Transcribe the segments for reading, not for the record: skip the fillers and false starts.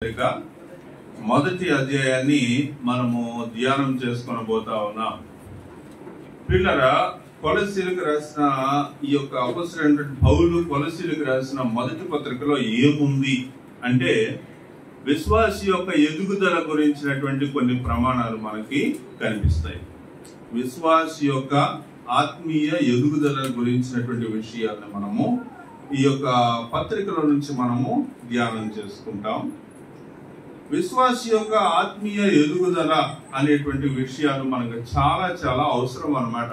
మొదటి అధ్యాయాన్ని మనము ధ్యానం చేసుకొని పోతా ఉన్నాం. పిల్లరా, కొలస్సీలకు రాసిన ఈ యొక్క అపొస్తలుడైన పౌలు కొలస్సీలకు రాసిన మొదటి పత్రికలో ఏముంది అంటే విశ్వాసి యొక్క ఎదుగుదల గురించినటువంటి కొన్ని ప్రమాణాలు మనకి కనిపిస్తాయి. విశ్వాసి యొక్క ఆత్మీయ ఎదుగుదల గురించినటువంటి విషయాలను మనము ఈ యొక్క పత్రికల నుంచి మనము ధ్యానం చేసుకుంటాం. విశ్వాసి యొక్క ఆత్మీయ ఎదుగుదల అనేటువంటి విషయాలు మనకు చాలా చాలా అవసరం అన్నమాట.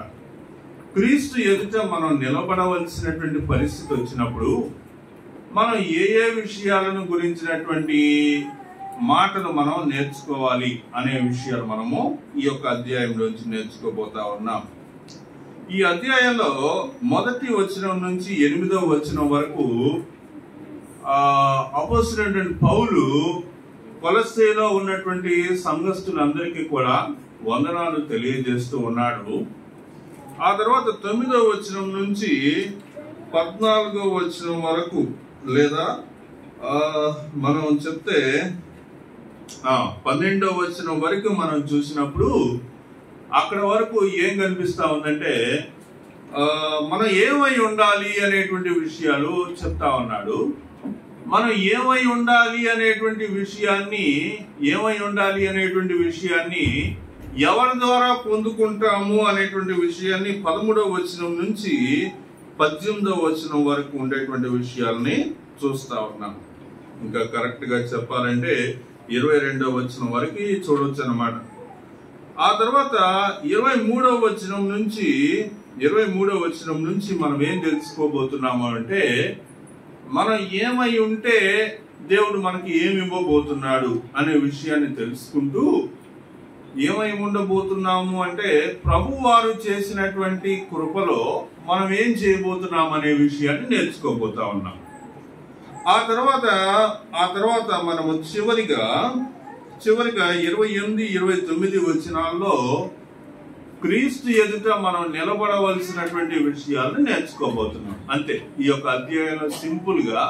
క్రీస్తు ఎదుట మనం నిలబడవలసినటువంటి పరిస్థితి వచ్చినప్పుడు మనం ఏ విషయాలను గురించినటువంటి మాటలు మనం నేర్చుకోవాలి అనే విషయాలు మనము ఈ యొక్క అధ్యాయంలోంచి నేర్చుకోబోతా ఉన్నాం. ఈ అధ్యాయంలో మొదటి వచనం నుంచి 8వ వచనం వరకు అపొస్తలుడైన పౌలు కొలస్సీలో ఉన్నటువంటి సంఘస్థులందరికీ కూడా వందనాలు తెలియజేస్తూ ఉన్నాడు. ఆ తర్వాత 9వ వచనం నుంచి 14వ వచనం వరకు, లేదా మనం చెప్తే 12వ వచనం వరకు మనం చూసినప్పుడు అక్కడ వరకు ఏం కనిపిస్తా ఉందంటే మనం ఏమై ఉండాలి అనేటువంటి విషయాలు చెప్తా ఉన్నాడు. మనం ఏమై ఉండాలి అనేటువంటి విషయాన్ని ఎవరి ద్వారా పొందుకుంటాము అనేటువంటి విషయాన్ని 13వ వచనం నుంచి 18వ వచనం వరకు ఉండేటువంటి విషయాల్ని చూస్తా ఉన్నాం. ఇంకా కరెక్ట్ గా చెప్పాలంటే 22వ వచనం వరకు చూడొచ్చు అన్నమాట. ఆ తర్వాత 23వ వచనం నుంచి మనం ఏం తెలుసుకోబోతున్నాము అంటే మనం ఏమై ఉంటే దేవుడు మనకి ఏమి ఇవ్వబోతున్నాడు అనే విషయాన్ని తెలుసుకుంటూ, ఏమై ఉండబోతున్నాము అంటే ప్రభు వారు చేసినటువంటి కృపలో మనం ఏం చేయబోతున్నాం అనే విషయాన్ని నేర్చుకోబోతా ఉన్నాం. ఆ తర్వాత మనము చివరిగా 28, 29 వచనాల్లో క్రీస్తు ఎదుట మనం నిలబడవలసినటువంటి విషయాలను నేర్చుకోబోతున్నాం. అంతే. ఈ యొక్క అధ్యాయంలో సింపుల్ గా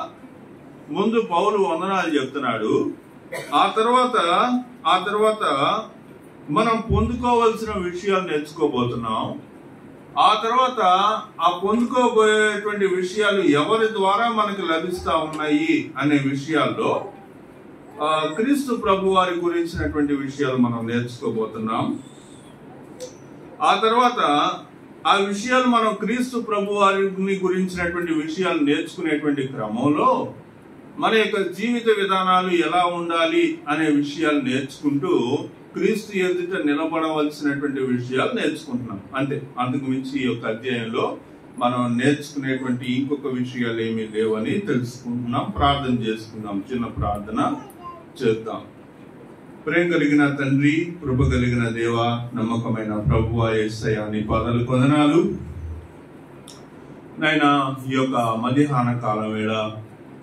ముందు పౌలు వందనాలు చెప్తున్నాడు. ఆ తర్వాత మనం పొందుకోవలసిన విషయాలు నేర్చుకోబోతున్నాం. ఆ తర్వాత ఆ పొందుకోబోయేటువంటి విషయాలు ఎవరి ద్వారా మనకు లభిస్తా ఉన్నాయి అనే విషయాల్లో క్రీస్తు ప్రభు వారి గురించినటువంటి విషయాలు మనం నేర్చుకోబోతున్నాం. ఆ తర్వాత ఆ విషయాలు మనం క్రీస్తు ప్రభు వారిని గురించినటువంటి విషయాలు నేర్చుకునేటువంటి క్రమంలో మన యొక్క జీవిత విధానాలు ఎలా ఉండాలి అనే విషయాలు నేర్చుకుంటూ క్రీస్తు ఎదుట నిలబడవలసినటువంటి విషయాలు నేర్చుకుంటున్నాం. అంతే. అందుకు మించి ఈ యొక్క అధ్యాయంలో మనం నేర్చుకునేటువంటి ఇంకొక విషయాలు ఏమీ లేవని తెలుసుకుంటున్నాం. ప్రార్థన చేసుకుందాం. చిన్న ప్రార్థన చేద్దాం. ప్రేమ కలిగిన తండ్రి, కృప కలిగిన దేవ, నమ్మకమైన ప్రభువా యేసయ్యా, నీ పాదాలు వందనాలు నాయనా. ఈ యొక్క మధ్యాహ్న కాలం వేళ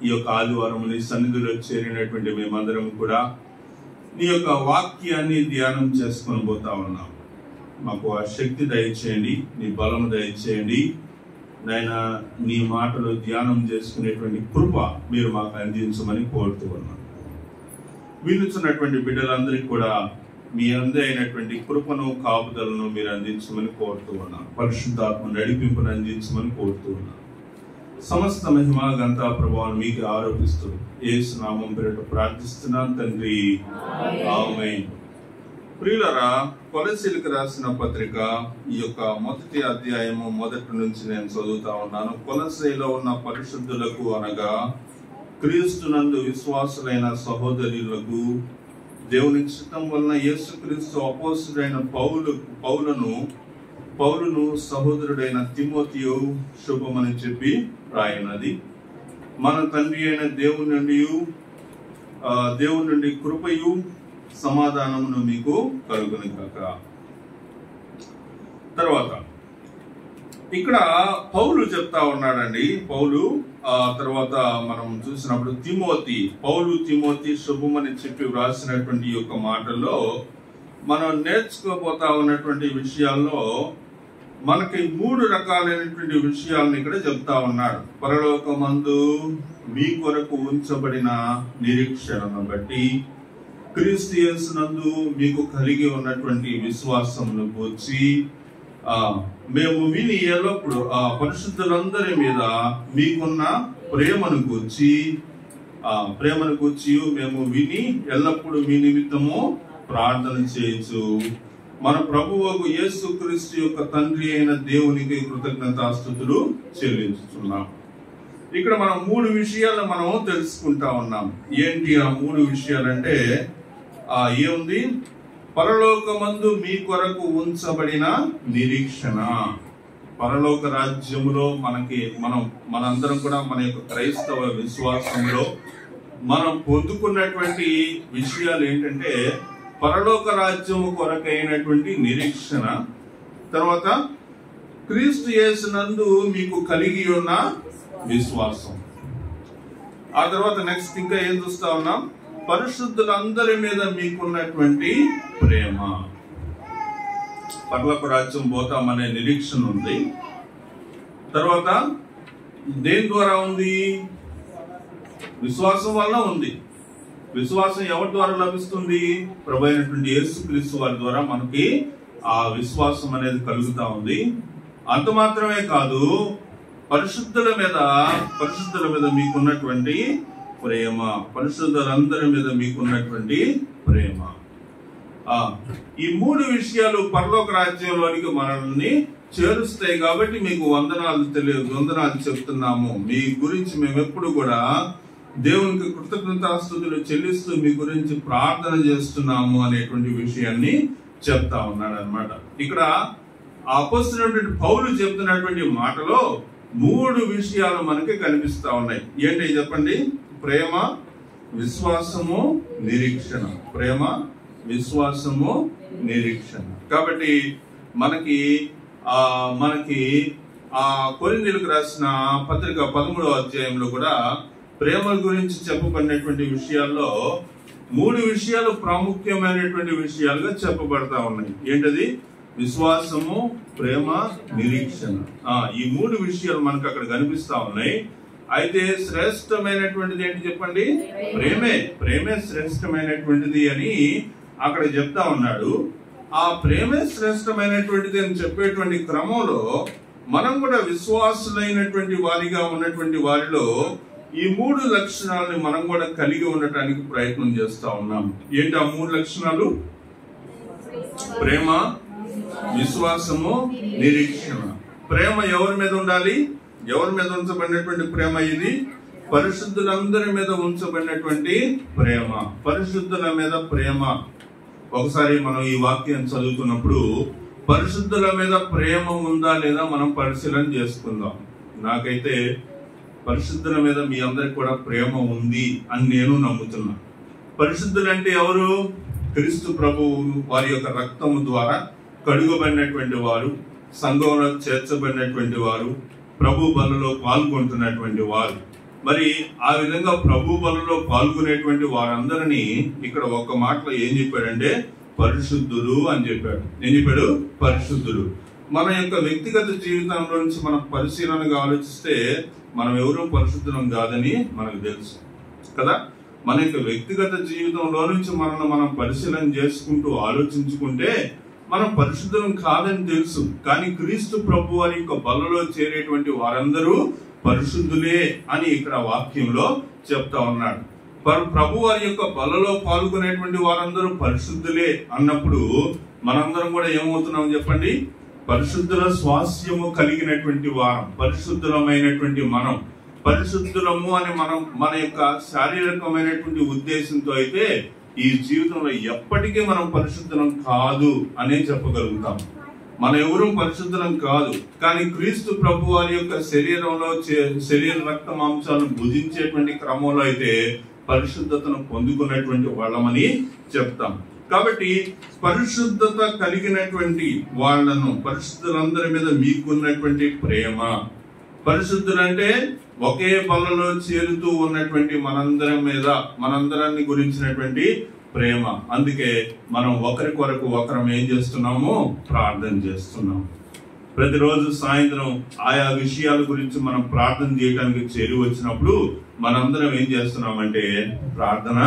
ఈ యొక్క ఆదివారం నీ సన్నిధిలో చేరినటువంటి మేమందరం కూడా నీ యొక్క వాక్యాన్ని ధ్యానం చేసుకొని పోతా ఉన్నాం. మాకు ఆ శక్తి దయచేయండి, నీ బలము దయచేయండి నాయనా. నీ మాటలు ధ్యానం చేసుకునేటువంటి కృప మీరు మాకు అందించమని కోరుతూ ఉన్నాం. వినుచున్నటువంటి బిడ్డలందరికీ కూడా మీ అందరైనటువంటి కృపను, కాపుదలను మీరు అందించమని కోరుతూ ఉన్నాం. పరిశుద్ధాత్మ నడిపింపును అందించమని కోరుతూ ఉన్నాం. సమస్త మహిమ, ఘనత, ప్రభావం మీకు ఆరోపిస్తూ యేసు నామం పేరిట ప్రార్థిస్తున్నాను తండ్రి, ఆమేన్. ప్రియులారా, కొలస్సీలకు రాసిన పత్రిక ఈ యొక్క మొదటి అధ్యాయము మొదటి నుంచి నేను చదువుతా ఉన్నాను. కొలస్సీలో ఉన్న పరిశుద్ధులకు అనగా క్రీస్తునందు విశ్వాసులైన సహోదరులకు దేవుని చిత్తం వలన యేసుక్రీస్తు అపోస్తలుడైన పౌలును సహోదరుడైన తిమోతియు శుభమని చెప్పి రాయనది. మన తండ్రి అయిన దేవుని నుండి కృపయు సమాధానమును మీకు కలుగును గాక. తర్వాత ఇక్కడ పౌలు చెప్తా ఉన్నాడండి. తర్వాత మనం చూసినప్పుడు తిమోతి శుభమని చెప్పి వ్రాసినటువంటి యొక్క మాటల్లో మనం నేర్చుకోబోతా ఉన్నటువంటి విషయాల్లో మనకి 3 రకాలైనటువంటి విషయాలను ఇక్కడ చెప్తా ఉన్నాడు. పరలోకమందు మీ కొరకు ఉంచబడిన నిరీక్షణను బట్టి, క్రీస్తు యేసునందు మీకు కలిగి ఉన్నటువంటి విశ్వాసమును గూర్చి మేము విని ఎల్లప్పుడు పరిశుద్ధులందరి మీద మీకున్న ప్రేమను గూర్చి మేము విని ఎల్లప్పుడు మీ నిమిత్తము ప్రార్థన చేయొచ్చు. మన ప్రభువగు యేసుక్రీస్తు యొక్క తండ్రి అయిన దేవునికి కృతజ్ఞతాస్తుతులు చెల్లించుతున్నాం. ఇక్కడ మనం 3 విషయాలను మనం తెలుసుకుంటా ఉన్నాం. ఏంటి ఆ 3 విషయాలంటే ఏముంది? పరలోకమందు మీ కొరకు ఉంచబడిన నిరీక్షణ. పరలోక రాజ్యములో మనందరం కూడా మన యొక్క క్రైస్తవ విశ్వాసంలో మనం పొందుకున్నటువంటి విషయాలు ఏంటంటే పరలోక రాజ్యము కొరకైనటువంటి నిరీక్షణ, తర్వాత క్రీస్తు యేసునందు మీకు కలిగి ఉన్న విశ్వాసం. ఆ తర్వాత నెక్స్ట్ ఇంకా ఏం చూస్తా ఉన్నాం? పరిశుద్ధులందరి మీద మీకున్నటువంటి ప్రేమ. పరలోక రాజ్యం పోతామనే నిరీక్షణ ఉంది. తర్వాత దేని ద్వారా ఉంది? విశ్వాసం వల్ల ఉంది. విశ్వాసం ఎవరి ద్వారా లభిస్తుంది? ప్రభు అయినటువంటి యేసుక్రీస్తు వారి ద్వారా మనకి ఆ విశ్వాసం అనేది కలుగుతా ఉంది. అంత మాత్రమే కాదు, పరిశుద్ధుల మీద మీకున్నటువంటి ప్రేమ, పరిశుద్ధులందరి మీద మీకున్నటువంటి ప్రేమ. ఈ 3 విషయాలు పరలోక రాజ్యంలోనికి మనల్ని చేరుస్తాయి. కాబట్టి మీకు వందనాలు చెప్తున్నాము. మీ గురించి మేము ఎప్పుడు కూడా దేవునికి కృతజ్ఞతాస్తుతులు చెల్లిస్తూ మీ గురించి ప్రార్థన చేస్తున్నాము అనేటువంటి విషయాన్ని చెప్తా ఉన్నాడు అన్నమాట. ఇక్కడ అపోస్తలుడైన పౌలు చెప్తున్నటువంటి మాటలో 3 విషయాలు మనకి కనిపిస్తా ఉన్నాయి. ఏంటి చెప్పండి? ప్రేమ, విశ్వాసము, నిరీక్షణ. ప్రేమ, విశ్వాసము, నిరీక్షణ. కాబట్టి మనకి ఆ కొరింథీయులకు రాసిన పత్రిక 13వ అధ్యాయంలో కూడా ప్రేమ గురించి చెప్పబడినటువంటి విషయాల్లో 3 విషయాలు ప్రాముఖ్యమైనటువంటి విషయాలుగా చెప్పబడతా ఉన్నాయి. ఏంటది? విశ్వాసము, ప్రేమ, నిరీక్షణ. ఈ 3 విషయాలు మనకు అక్కడ కనిపిస్తా ఉన్నాయి. అయితే శ్రేష్టమైనటువంటిది ఏంటి చెప్పండి? ప్రేమే శ్రేష్టమైనటువంటిది అని అక్కడ చెప్తా ఉన్నాడు. ఆ ప్రేమే శ్రేష్టమైనటువంటిది అని చెప్పేటువంటి క్రమంలో మనం కూడా విశ్వాసులైనటువంటి వారిగా ఉన్నటువంటి వారిలో ఈ 3 లక్షణాలను మనం కూడా కలిగి ఉండటానికి ప్రయత్నం చేస్తా ఉన్నాం. ఏంటి ఆ 3 లక్షణాలు? ప్రేమ, విశ్వాసము, నిరీక్షణ. ప్రేమ ఎవరి మీద ఉండాలి? ఎవరి మీద ఉంచబడినటువంటి ప్రేమ ఇది? పరిశుద్ధులందరి మీద ఉంచబడినటువంటి ప్రేమ. పరిశుద్ధుల మీద ప్రేమ. ఒకసారి మనం ఈ వాక్యాన్ని చదువుతున్నప్పుడు పరిశుద్ధుల మీద ప్రేమ ఉందా లేదా మనం పరిశీలన చేసుకుందాం. నాకైతే పరిశుద్ధుల మీద మీ అందరికి కూడా ప్రేమ ఉంది అని నేను నమ్ముతున్నా. పరిశుద్ధులంటే ఎవరు? క్రీస్తు ప్రభువు వారి యొక్క రక్తము ద్వారా కడుగబడినటువంటి వారు, సంఘంలో చేర్చబడినటువంటి వారు, ప్రభు బలలో పాల్గొంటున్నటువంటి వారు. మరి ఆ విధంగా ప్రభు బలలో పాల్గొనేటువంటి వారందరినీ ఇక్కడ ఒక మాటలో ఏం చెప్పాడంటే పరిశుద్ధులు అని చెప్పాడు. ఏం చెప్పాడు? పరిశుద్ధులు. మన యొక్క వ్యక్తిగత జీవితంలో నుంచి మనం పరిశీలనగా ఆలోచిస్తే మనం ఎవరూ పరిశుద్ధులం కాదని మనకు తెలుసు కదా. మన యొక్క వ్యక్తిగత జీవితంలో నుంచి మనం పరిశీలన చేసుకుంటూ ఆలోచించుకుంటే మనం పరిశుద్ధులం కాదని తెలుసు. కానీ క్రీస్తు ప్రభు వారి యొక్క బలలో చేరేటువంటి వారందరూ పరిశుద్ధులే అని ఇక్కడ వాక్యంలో చెప్తా ఉన్నాడు. ప్రభు వారి యొక్క బలలో పాల్గొనేటువంటి వారందరూ పరిశుద్ధులే అన్నప్పుడు మనందరం కూడా ఏమవుతున్నాం చెప్పండి? పరిశుద్ధుల స్వాస్యము కలిగినటువంటి వారం, పరిశుద్ధులమైనటువంటి మనం పరిశుద్ధులము అని మన యొక్క శారీరకమైనటువంటి ఉద్దేశంతో అయితే ఈ జీవితంలో ఎప్పటికీ మనం పరిశుద్ధులం కాదు అనే చెప్పగలుగుతాం. మన ఎవరూ పరిశుద్ధులం కాదు. కానీ క్రీస్తు ప్రభు వారి యొక్క శరీర రక్త మాంసాలను భుజించేటువంటి క్రమంలో అయితే పరిశుద్ధతను పొందుకున్నటువంటి వాళ్ళమని చెప్తాం. కాబట్టి పరిశుద్ధత కలిగినటువంటి వాళ్ళను, పరిశుద్ధులందరి మీద మీకున్నటువంటి ప్రేమ. పరిశుద్ధులంటే ఒకే బలలో చేరుతూ ఉన్నటువంటి మనందరాన్ని గురించినటువంటి ప్రేమ. అందుకే మనం ఒకరి కొరకు ఒకరం ఏం చేస్తున్నాము? ప్రార్థన చేస్తున్నాం. ప్రతిరోజు సాయంత్రం ఆయా విషయాల గురించి మనం ప్రార్థన చేయడానికి చేరి వచ్చినప్పుడు మనందరం ఏం చేస్తున్నామంటే ప్రార్థన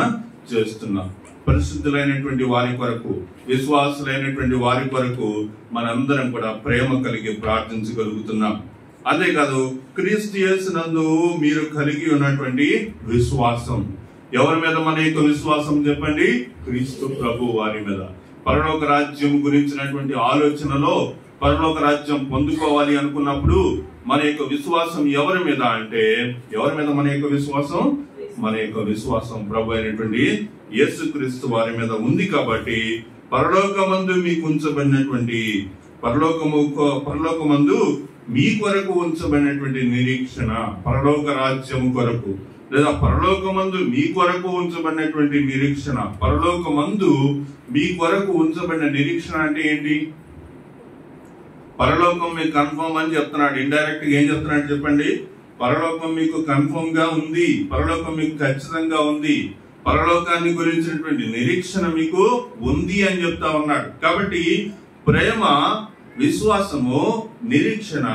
చేస్తున్నాం. పరిశుద్ధులైనటువంటి వారి కొరకు, విశ్వాసులైనటువంటి వారి కొరకు మనందరం కూడా ప్రేమ కలిగి ప్రార్థించగలుగుతున్నాం. అంతేకాదు క్రీస్తు యేసునందు మీరు కలిగి ఉన్నటువంటి విశ్వాసం. ఎవరి మీద మన యొక్క విశ్వాసం చెప్పండి? క్రీస్తు ప్రభు వారి మీద. పరలోక రాజ్యం గురించినటువంటి ఆలోచనలో పరలోక రాజ్యం పొందుకోవాలి అనుకున్నప్పుడు మన యొక్క విశ్వాసం ఎవరి మీద అంటే, ఎవరి మీద మన యొక్క విశ్వాసం? మన యొక్క విశ్వాసం ప్రభు అయినటువంటి యేసుక్రీస్తు వారి మీద ఉంది. కాబట్టి పరలోకమందు మీకు ఉంచబడినటువంటి పరలోకమందు మీ కొరకు ఉంచబడినటువంటి నిరీక్షణ, పరలోక రాజ్యము కొరకు, లేదా పరలోకమందు మీ కొరకు ఉంచబడినటువంటి నిరీక్షణ. పరలోకమందు మీ కొరకు ఉంచబడిన నిరీక్షణ అంటే ఏంటి? పరలోకం మీకు కన్ఫర్మ్ అని చెప్తున్నాడు. ఇండైరెక్ట్ గా ఏం చెప్తున్నాడు చెప్పండి? పరలోకం మీకు కన్ఫర్మ్ గా ఉంది, పరలోకం మీకు ఖచ్చితంగా ఉంది, పరలోకాన్ని గురించినటువంటి నిరీక్షణ మీకు ఉంది అని చెప్తా ఉన్నాడు. కాబట్టి ప్రేమ, విశ్వాసము, నిరీక్షణ,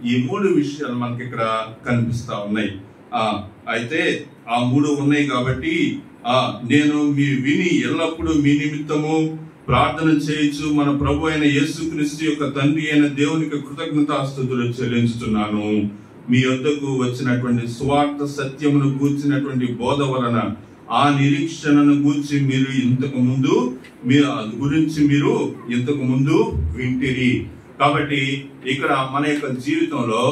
ఈ మూడు విషయాలు మనకి ఇక్కడ కనిపిస్తా ఉన్నాయి. అయితే ఆ మూడు ఉన్నాయి కాబట్టి నేను విని ఎల్లప్పుడూ మీ నిమిత్తము ప్రార్థన చేయొచ్చు మన ప్రభు అయిన యేసుక్రీస్తు యొక్క తండ్రి అయిన దేవునికి కృతజ్ఞతాస్తుతులు చెల్లించుతున్నాను. మీ వద్దకు వచ్చినటువంటి స్వార్థ సత్యమును గూర్చినటువంటి బోధ వలన ఆ నిరీక్షణను గూర్చి మీరు ఇంతకు ముందు వింటిరి. కాబట్టి ఇక్కడ మన యొక్క జీవితంలో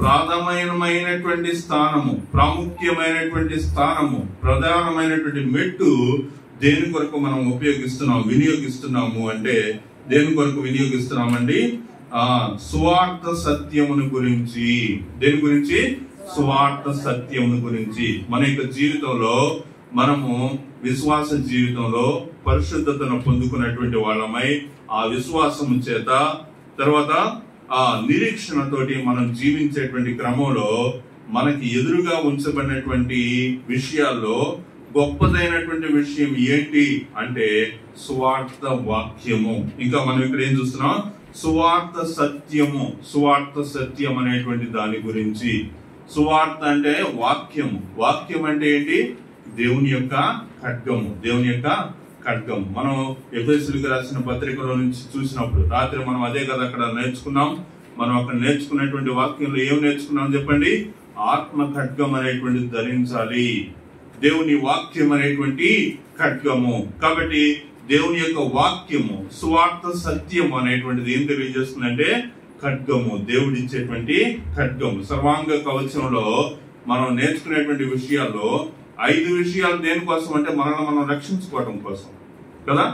ప్రాథమికమైనటువంటి స్థానము, ప్రాముఖ్యమైనటువంటి స్థానము, ప్రధానమైనటువంటి మెట్టు దేని కొరకు మనం వినియోగిస్తున్నాము అంటే, దేని కొరకు వినియోగిస్తున్నామండి? సువార్త సత్యమును గురించి. దేని గురించి? సువార్త సత్యమును గురించి. మన యొక్క జీవితంలో మనము విశ్వాస జీవితంలో పరిశుద్ధతను పొందుకున్నటువంటి వాళ్ళమై ఆ విశ్వాసము చేత తర్వాత ఆ నిరీక్షణతోటి మనం జీవించేటువంటి క్రమంలో మనకి ఎదురుగా ఉంచబడినటువంటి విషయాల్లో గొప్పదైనటువంటి విషయం ఏంటి అంటే సువార్త వాక్యము. ఇంకా మనం ఇక్కడ ఏం చూస్తున్నాం? సువార్త సత్యము. సువార్త సత్యం అనేటువంటి దాని గురించి. సువార్త అంటే వాక్యము. వాక్యం అంటే ఏంటి? దేవుని యొక్క ఖడ్గము. దేవుని యొక్క ఖడ్గం. మనం ఎఫెసీయులకు రాసిన పత్రికలో నుంచి చూసినప్పుడు రాత్రి మనం అదే కదా అక్కడ నేర్చుకున్నాం. మనం అక్కడ నేర్చుకున్నటువంటి వాక్యంలో ఏం నేర్చుకున్నాం చెప్పండి? ఆత్మ ఖడ్గం అనేటువంటిది ధరించాలి. దేవుని వాక్యం అనేటువంటి ఖడ్గము. కాబట్టి దేవుని యొక్క వాక్యము, సువార్త సత్యం అనేటువంటిది ఏం తెలియజేస్తుందంటే ఖడ్గము, దేవుడిచ్చేటువంటి ఖడ్గము. సర్వాంగ కవచంలో మనం నేర్చుకునేటువంటి విషయాల్లో 5 విషయాలు దేనికోసం అంటే మనల్ని మనం రక్షించుకోవడం కోసం కదా.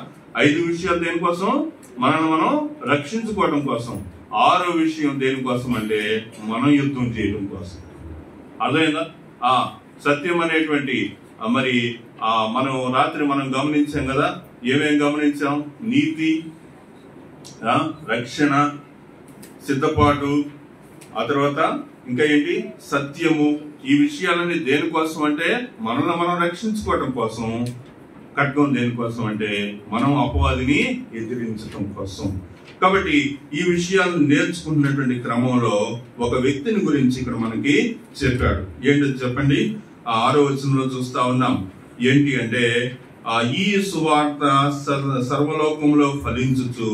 5 విషయాలు దేనికోసం? మనల్ని మనం రక్షించుకోవడం కోసం. 6వ విషయం దేనికోసం అంటే మనం యుద్ధం చేయడం కోసం. అర్థమైందా? సత్యం అనేటువంటి మరి మనం రాత్రి మనం గమనించాం కదా. ఏమేం గమనించాం? నీతి, రక్షణ, సిద్ధపాటు, ఆ తర్వాత ఇంకా ఏంటి? సత్యము. ఈ విషయాలన్నీ దేనికోసం అంటే మనల్ని మనం రక్షించుకోవటం కోసం. ఖడ్గం దేనికోసం అంటే మనం అపవాదిని ఎదిరించడం కోసం. కాబట్టి ఈ విషయాలను నేర్చుకుంటున్నటువంటి క్రమంలో ఒక వ్యక్తిని గురించి ఇక్కడ మనకి చెప్పాడు. ఏంటో చెప్పండి? 6వ వచనంలో చూస్తా ఉన్నాం. ఏంటి అంటే ఈ సువార్త సర్వలోకంలో ఫలించుచు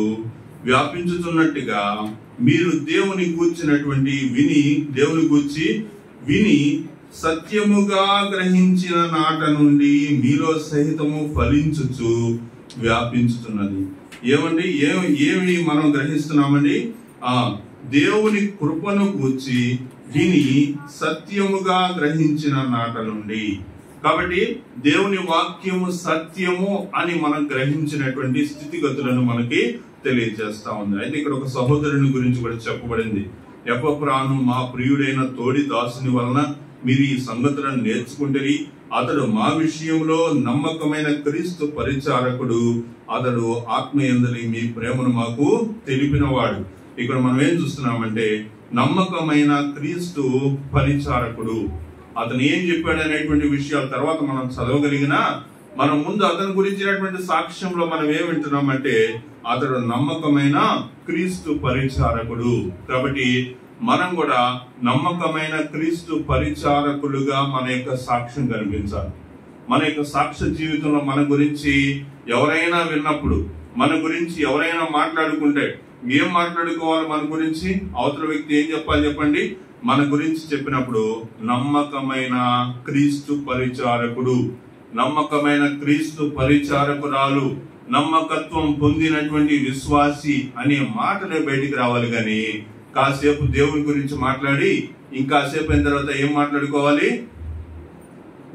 వ్యాపించుతున్నట్టుగా మీరు దేవుని గూర్చినటువంటి దేవుని గూర్చి విని సత్యముగా గ్రహించిన నాట నుండి మీలో సహితము ఫలించుచు వ్యాపించుతున్నది. ఏమండి? ఏమి మనం గ్రహిస్తున్నామండి? దేవుని కృపను గూర్చి విని సత్యముగా గ్రహించిన నాట నుండి. కాబట్టి దేవుని వాక్యము సత్యము అని మనం గ్రహించినటువంటి స్థితిగతులను మనకి తెలియజేస్తా ఉంది. అయితే ఇక్కడ ఒక సహోదరుని గురించి కూడా చెప్పబడింది. ఎపఫ్రాను మా ప్రియుడైన తోడి దాసుని వలన మీరు ఈ సంగతులను నేర్చుకుంటారు. అతడు మా విషయంలో నమ్మకమైన క్రీస్తు పరిచారకుడు. అతడు ఆత్మయందలి మీ ప్రేమను మాకు తెలిపినవాడు. ఇక్కడ మనం ఏం చూస్తున్నామంటే నమ్మకమైన క్రీస్తు పరిచారకుడు. అతను ఏం చెప్పాడు అనేటువంటి విషయాల తర్వాత మనం చదవగలిగిన మనం ముందు అతని గురించినటువంటి సాక్ష్యంలో మనం ఏం వింటున్నామంటే అతడు నమ్మకమైన క్రీస్తు పరిచారకుడు. కాబట్టి మనం కూడా నమ్మకమైన క్రీస్తు పరిచారకులుగా మన యొక్క సాక్ష్యం కనిపించాలి. మన యొక్క సాక్ష్య జీవితంలో మన గురించి ఎవరైనా విన్నప్పుడు, మన గురించి ఎవరైనా మాట్లాడుకుంటే ఏం మాట్లాడుకోవాలి? మన గురించి అవతల వ్యక్తి ఏం చెప్పాలి చెప్పండి? మన గురించి చెప్పినప్పుడు నమ్మకమైన క్రీస్తు పరిచారకుడు, నమ్మకమైన క్రీస్తు పరిచారకురాలు, నమ్మకత్వం పొందినటువంటి విశ్వాసి అనే మాటలే బయటికి రావాలి. కానీ కాసేపు దేవుని గురించి మాట్లాడి ఇంకాసేపు అయిన తర్వాత ఏం మాట్లాడుకోవాలి?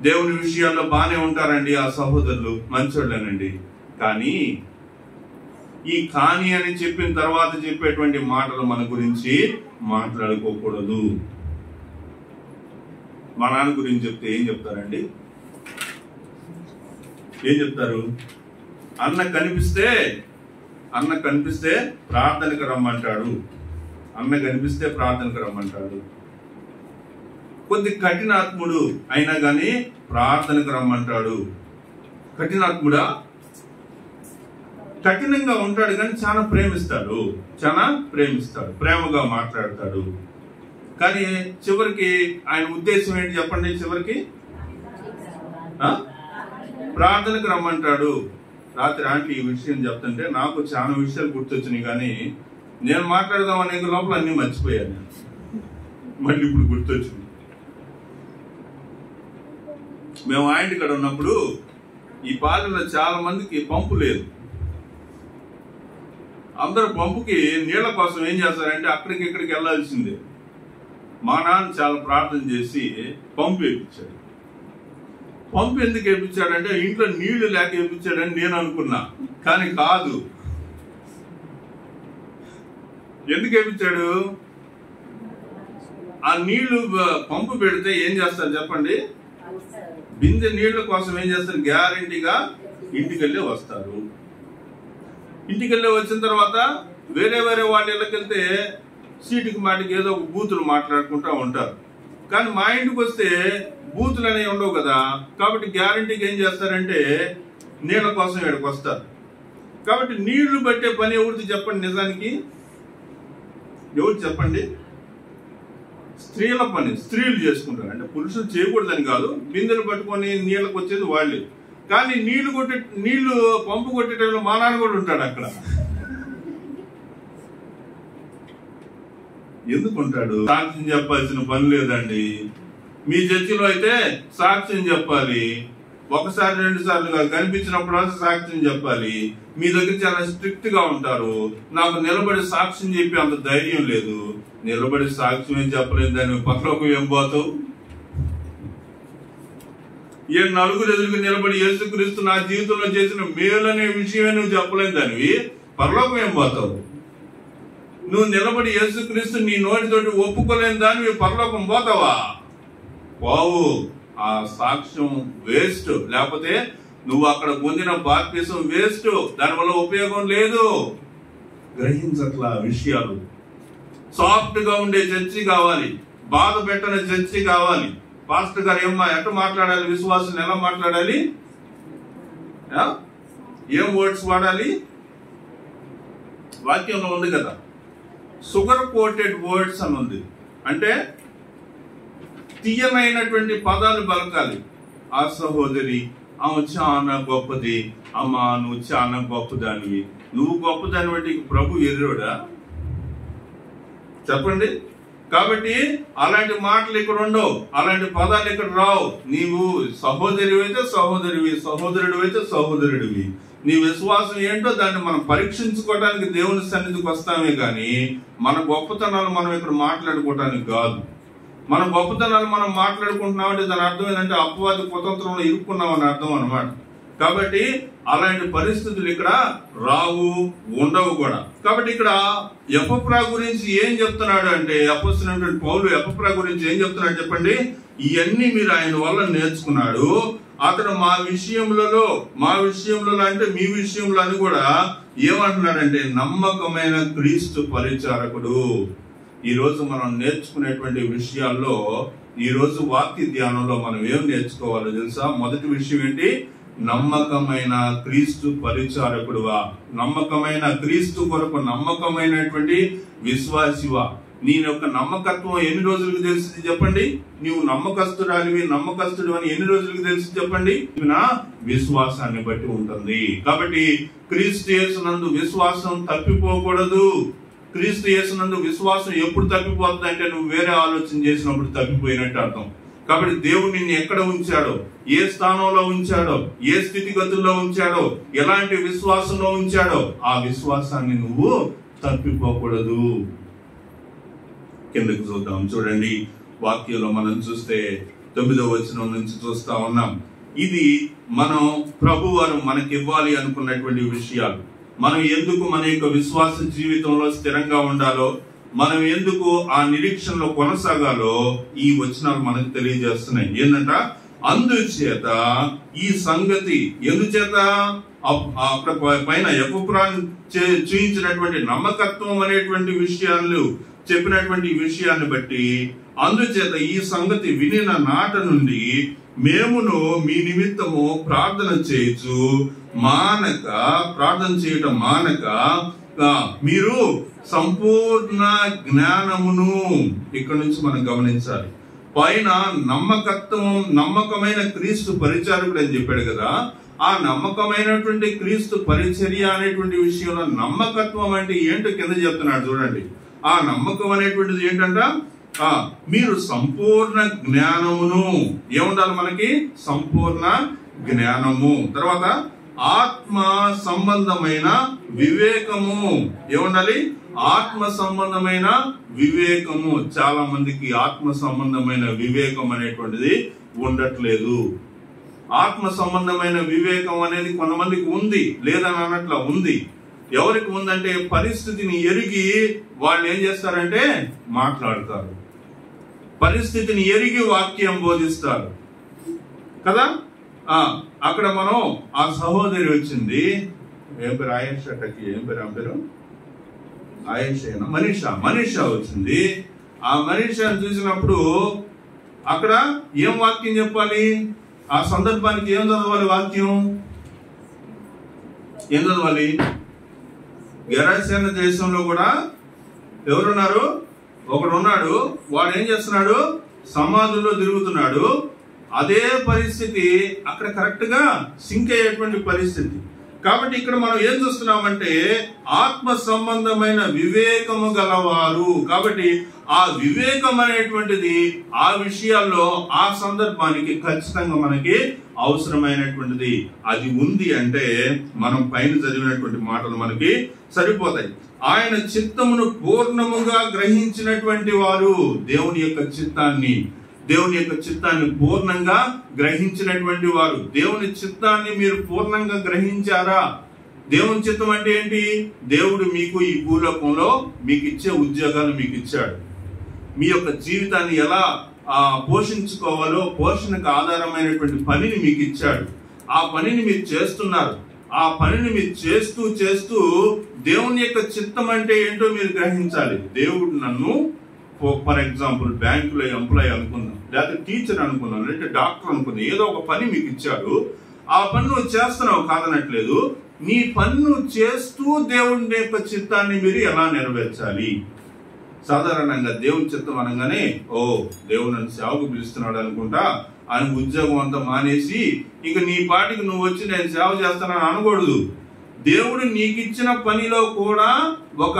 దేవుని విషయాల్లో బాగానే ఉంటారండి ఆ సహోదరులు, మంచోళ్ళేనండి. కానీ అని చెప్పిన తర్వాత చెప్పేటువంటి మాటలు మన గురించి మాట్లాడుకోకూడదు. మా నాన్న గురించి చెప్తే ఏం చెప్తారండి? ఏం చెప్తారు? అన్న కనిపిస్తే ప్రార్థనకు రమ్మంటాడు. అన్న కనిపిస్తే ప్రార్థనకు రమ్మంటాడు. కొద్ది కఠినాత్ముడు అయినా గాని ప్రార్థనకు రమ్మంటాడు. కఠినాత్ముడా? కఠినంగా ఉంటాడు కానీ చాలా ప్రేమిస్తాడు, ప్రేమగా మాట్లాడతాడు. కానీ చివరికి ఆయన ఉద్దేశం ఏంటి చెప్పండి? చివరికి ప్రార్థనకు రమ్మంటాడు. రాత్రి ఆంటీ ఈ విషయం చెప్తుంటే నాకు చాలా విషయాలు గుర్తొచ్చినాయి, కానీ నేను మాట్లాడదాం అనే లోపల అన్ని మర్చిపోయాను. మళ్ళీ ఇప్పుడు గుర్తొచ్చింది. మేము ఆయన ఇక్కడ ఉన్నప్పుడు ఈ పాలెంలో చాలా మందికి పంపు లేదు. అందరు పంపుకి నీళ్ల కోసం ఏం చేస్తారంటే అక్కడికి ఇక్కడికి వెళ్లాల్సిందే. మా నాన్న చాలా ప్రార్థన చేసి పంపు వేయించాడు. పంపు ఎందుకు వేయించాడంటే ఇంట్లో నీళ్లు లేక వేయించాడని నేను అనుకున్నా, కానీ కాదు. ఎందుకు వేయించాడు? ఆ నీళ్లు పంపు పెడితే ఏం చేస్తారు చెప్పండి? బిందె నీళ్ల కోసం ఏం చేస్తారు? గ్యారంటీగా ఇంటికెళ్ళి వస్తారు. ఇంటికెళ్ళి వచ్చిన తర్వాత వేరే వాళ్ళ ఇళ్ళకెళ్తే సీటుకి మాటికి ఏదో ఒక బూతులు మాట్లాడుకుంటా ఉంటారు. కానీ మా ఇంటికి వస్తే బూతులు అనేవి ఉండవు కదా. కాబట్టి గ్యారంటీగా ఏం చేస్తారంటే నీళ్ల కోసం ఇక్కడికి వస్తారు. కాబట్టి నీళ్లు పట్టే పని ఎవరిది చెప్పండి? నిజానికి ఎవరు చెప్పండి? స్త్రీల పని. స్త్రీలు చేసుకుంటారు. అంటే పురుషులు చేయకూడదని కాదు, బిందెలు పట్టుకొని నీళ్ళకి వచ్చేది వాళ్ళే. కానీ నీళ్లు పంపు కొట్టే టైంలో మా నాన్న కూడా ఉంటాడు అక్కడ. ఎందుకుంటాడు? సాక్ష్యం చెప్పాల్సిన పని లేదండి. మీ చర్చిలో అయితే సాక్ష్యం చెప్పాలి. ఒకసారి 2 సార్లు కాదు, కనిపించినప్పుడు సాక్ష్యం చెప్పాలి. మీ దగ్గర చాలా స్ట్రిక్ట్ గా ఉంటారు. నాకు నిలబడి సాక్ష్యం చెప్పి అంత ధైర్యం లేదు. నిలబడి సాక్ష్యం ఏం చెప్పలేదు, దాన్ని పక్కలోకి ఏం పోతావు? ఏ నలుగురు ఎదురుకు నిలబడి యేసుక్రీస్తు నా జీవితంలో చేసిన మేలనే విషయమే నువ్వు చెప్పలేదు దానివి, పరలోకం ఏం పోతావు? నువ్వు నిలబడి యేసుక్రీస్తు నీ నోటితోటి ఒప్పుకోలేని దానివి పరలోకం పోతావా? పోవు. ఆ సాక్ష్యం వేస్ట్. లేకపోతే నువ్వు అక్కడ పొందిన బాప్తిసం వేస్ట్. దానివల్ల ఉపయోగం లేదు. గ్రహించట్లా విషయాలు. సాఫ్ట్ గా ఉండే చర్చి కావాలి, బాధ పెట్టని చర్చి కావాలి. పాస్టర్ గారు ఎట్లా మాట్లాడాలి? విశ్వాసం ఎలా మాట్లాడాలి? ఏం వర్డ్స్ వాడాలి? వాక్యంలో ఉంది కదా, షుగర్ కోటెడ్ వర్డ్స్ అని ఉంది. అంటే తీయమైనటువంటి పదాలు పలకాలి. ఆ సహోదరి ఆమె చాలా గొప్పది, అమ్మా నువ్వు చాలా గొప్పదానివి. నువ్వు గొప్పదాని బట్టి ప్రభు ఎదురుడా చెప్పండి? కాబట్టి అలాంటి మాటలు ఇక్కడ ఉండవు, అలాంటి పదాలు ఇక్కడ రావు. నీవు సహోదరివి అయితే సహోదరివి, సహోదరుడు అయితే సహోదరుడివి. నీ విశ్వాసం ఏంటో దాన్ని మనం పరీక్షించుకోవడానికి దేవుని సన్నిధికి వస్తామే కానీ మన గొప్పతనాలు మనం ఇక్కడ మాట్లాడుకోవటానికి కాదు. మన గొప్పతనాలు మనం మాట్లాడుకుంటున్నామంటే దాని అర్థం ఏంటంటే అపవాది కుతంత్రంలో ఇరుక్కున్నామని అర్థం అన్నమాట. కాబట్టి అలాంటి పరిస్థితులు ఇక్కడ రావు, ఉండవు కూడా. కాబట్టి ఇక్కడ ఎపఫ్రా గురించి ఏం చెప్తున్నాడు అంటే, అపోస్తలుడైన పౌలు ఎపఫ్రా గురించి ఏం చెప్తున్నాడు చెప్పండి? ఇవన్నీ మీరు ఆయన వల్ల నేర్చుకున్నాడు. అతను మా విషయంలో అంటే మీ విషయంలో అని కూడా ఏమంటున్నాడంటే నమ్మకమైన క్రీస్తు పరిచారకుడు. ఈ రోజు మనం నేర్చుకునేటువంటి విషయాల్లో, ఈ రోజు వాక్య ధ్యానంలో మనం ఏం నేర్చుకోవాలో తెలుసా? మొదటి విషయం ఏంటి? నమ్మకమైన క్రీస్తు పరిచారకుడువా, నమ్మకమైన క్రీస్తు కొరకు నమ్మకమైనటువంటి విశ్వాసివా. నీ యొక్క నమ్మకత్వం ఎన్ని రోజులకు తెలిసింది చెప్పండి? నీవు నమ్మకస్తుడు అని ఎన్ని రోజులకు తెలిసి చెప్పండి? నా విశ్వాసాన్ని బట్టి ఉంటుంది. కాబట్టి క్రీస్తు యేసునందు విశ్వాసం తప్పిపోకూడదు. క్రీస్తు యేసునందు విశ్వాసం ఎప్పుడు తప్పిపోతుంది అంటే నువ్వు వేరే ఆలోచన చేసినప్పుడు తప్పిపోయినట్టు అర్థం. కాబట్టి దేవుడు నిన్ను ఎక్కడ ఉంచాడో, ఏ స్థానంలో ఉంచాడో, ఏ స్థితిగతుల్లో ఉంచాడో, ఎలాంటి విశ్వాసంలో ఉంచాడో ఆ విశ్వాసాన్ని నువ్వు తప్పిపోకూడదు. కిందకు చూద్దాం. చూడండి, వాక్యంలో మనం చూస్తే 9వ వచనం నుంచి చూస్తా ఉన్నాం. ఇది మనం ప్రభువారు మనకి ఇవ్వాలి అనుకున్నటువంటి విషయాలు. మనం ఎందుకు మన యొక్క విశ్వాస జీవితంలో స్థిరంగా ఉండాలో, మనం ఎందుకు ఆ నిరీక్షణలో కొనసాగాలో ఈ వచనాలు మనకు తెలియజేస్తున్నాయి. ఏంటంట, అందుచేత ఈ సంగతి, ఎందుచేత పైన ఎఫ్రాయిము చూయించినటువంటి నమ్మకత్వం అనేటువంటి విషయాలు చెప్పినటువంటి విషయాన్ని బట్టి, అందుచేత ఈ సంగతి వినిన నాట నుండి మేమును మీ నిమిత్తము ప్రార్థన చేయటం మానక మీరు సంపూర్ణ జ్ఞానమును, ఇక్కడ నుంచి మనం గమనించాలి. పైన నమ్మకమైన క్రీస్తు పరిచారకుడు అని చెప్పాడు కదా, ఆ నమ్మకమైనటువంటి క్రీస్తు పరిచర్య అనేటువంటి విషయంలో నమ్మకత్వం అంటే ఏంటో కింద చెప్తున్నాడు. చూడండి, ఆ నమ్మకం అనేటువంటిది ఏంటంట, మీరు సంపూర్ణ జ్ఞానమును, ఏముండాలి మనకి? సంపూర్ణ జ్ఞానము. తర్వాత ఆత్మ సంబంధమైన వివేకము, ఏముండాలి? ఆత్మ సంబంధమైన వివేకము. చాలా మందికి ఆత్మ సంబంధమైన వివేకం అనేటువంటిది ఉండట్లేదు. ఆత్మ సంబంధమైన వివేకం అనేది కొంతమందికి ఉంది, లేదని అన్నట్ల ఉంది. ఎవరికి ఉందంటే పరిస్థితిని ఎరిగి వాళ్ళు ఏం చేస్తారంటే మాట్లాడతారు, పరిస్థితిని ఎరిగి వాక్యం బోధిస్తారు కదా. అక్కడ మనం ఆ సహోదరి వచ్చింది, ఏం పేరు? ఆయేషాకి ఏం పేరు? ఆమె పేరు ఆయేషేనా? మనీషా వచ్చింది. ఆ మనీషాను చూసినప్పుడు అక్కడ ఏం వాక్యం చెప్పాలి? ఆ సందర్భానికి ఏం చదవాలి? వాక్యం ఏం చదవాలి? గెరాసేన దేశంలో కూడా ఎవరున్నారు? ఒకడున్నాడు. వాడు ఏం చేస్తున్నాడు? సమాధుల్లో తిరుగుతున్నాడు. అదే పరిస్థితి అక్కడ కరెక్ట్ గా సింక్ అయ్యేటువంటి పరిస్థితి. కాబట్టి ఇక్కడ మనం ఏం చూస్తున్నామంటే ఆత్మ సంబంధమైన వివేకము గలవారు. కాబట్టి ఆ వివేకం అనేటువంటిది ఆ విషయాల్లో ఆ సందర్భానికి ఖచ్చితంగా మనకి అవసరమైనటువంటిది. అది ఉంది అంటే మనం పైన చదివినటువంటి మాటలు మనకి సరిపోతాయి. ఆయన చిత్తమును పూర్ణముగా గ్రహించినటువంటి వారు, దేవుని యొక్క చిత్తాన్ని పూర్ణంగా గ్రహించినటువంటి వారు. దేవుని చిత్తాన్ని మీరు పూర్ణంగా గ్రహించారా? దేవుని చిత్తం అంటే ఏంటి? దేవుడు మీకు ఈ భూలోకంలో మీకు ఇచ్చే ఉద్యోగాలు మీకు ఇచ్చాడు. మీ యొక్క జీవితాన్ని ఎలా పోషించుకోవాలో పోషణకు ఆధారమైనటువంటి పనిని మీకు ఇచ్చాడు. ఆ పనిని మీరు చేస్తున్నారు. ఆ పనిని మీరు చేస్తూ దేవుని యొక్క చిత్తం అంటే ఏంటో మీరు గ్రహించాలి. దేవుడు నన్ను, ఫర్ ఎగ్జాంపుల్ బ్యాంకులో ఎంప్లాయ్ అనుకుందాం, లేకపోతే టీచర్ అనుకుందాం, లేకపోతే డాక్టర్ అనుకుందాం, ఏదో ఒక పని మీకు ఇచ్చాడు. ఆ పని నువ్వు చేస్తున్నావు కాదనట్లేదు. నీ పన్ను చేస్తూ దేవుని యొక్క చిత్తాన్ని మీరు ఎలా నెరవేర్చాలి? సాధారణంగా దేవుని చిత్తం అనగానే దేవుడు నన్ను సేవకు పిలుస్తున్నాడు అనుకుంటా ఆయన ఉద్యోగం అంతా మానేసి ఇక నీ పాటికి నువ్వు వచ్చి నేను సేవ చేస్తానని అనకూడదు. దేవుడు నీకు ఇచ్చిన పనిలో కూడా ఒక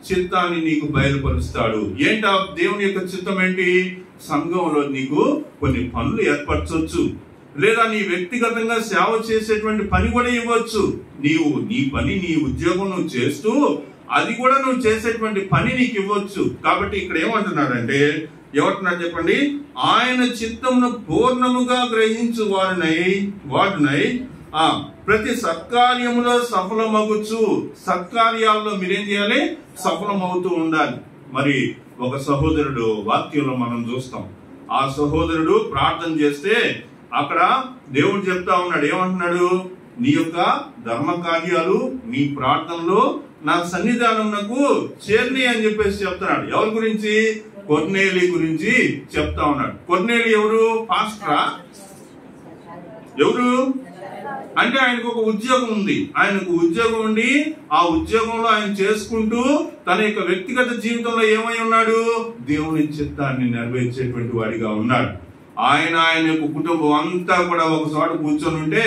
చిత్తాన్ని నీకు బయలుపరుస్తాడు. ఏంటా దేవుని యొక్క చిత్తం ఏంటి? సంఘంలో నీకు కొన్ని పనులు ఏర్పరచవచ్చు, లేదా నీ వ్యక్తిగతంగా సేవ చేసేటువంటి పని కూడా ఇవ్వచ్చు. నీ పని, నీ ఉద్యోగం నువ్వు చేస్తూ అది కూడా నువ్వు చేసేటువంటి పని నీకు ఇవ్వచ్చు. కాబట్టి ఇక్కడ ఏమంటున్నాడంటే, ఏమంటున్నాడు చెప్పండి? ఆయన చిత్తమును పూర్ణముగా గ్రహించు వాడునై ప్రతి సత్కార్యములో సఫలమగుచు. సత్కార్యాల్లో మీరేం చేయాలి? సఫలమవుతూ ఉండాలి. మరి ఒక సహోదరుడు వాక్యంలో మనం చూస్తాం, ఆ సహోదరుడు ప్రార్థన చేస్తే అక్కడ దేవుడు చెప్తా ఉన్నాడు, ఏమంటున్నాడు? నీ యొక్క ధర్మ కార్యాలు నీ ప్రార్థనలో నా సన్నిధానంకు చేర్ని అని చెప్పేసి చెప్తున్నాడు. ఎవరి గురించి? కొర్నేలి గురించి చెప్తా ఉన్నాడు. కొర్నేలి ఎవరు? పాస్టరా? ఎవరు? అంటే ఆయనకు ఒక ఉద్యోగం ఉంది. ఆయనకు ఉద్యోగం ఉండి ఆ ఉద్యోగంలో ఆయన చేసుకుంటూ తన యొక్క వ్యక్తిగత జీవితంలో ఏమై ఉన్నాడు? దేవుని చిత్తాన్ని నెరవేర్చేటువంటి వాడిగా ఉన్నాడు. ఆయన యొక్క కుటుంబం అంతా కూడా ఒక చోట కూర్చొని ఉంటే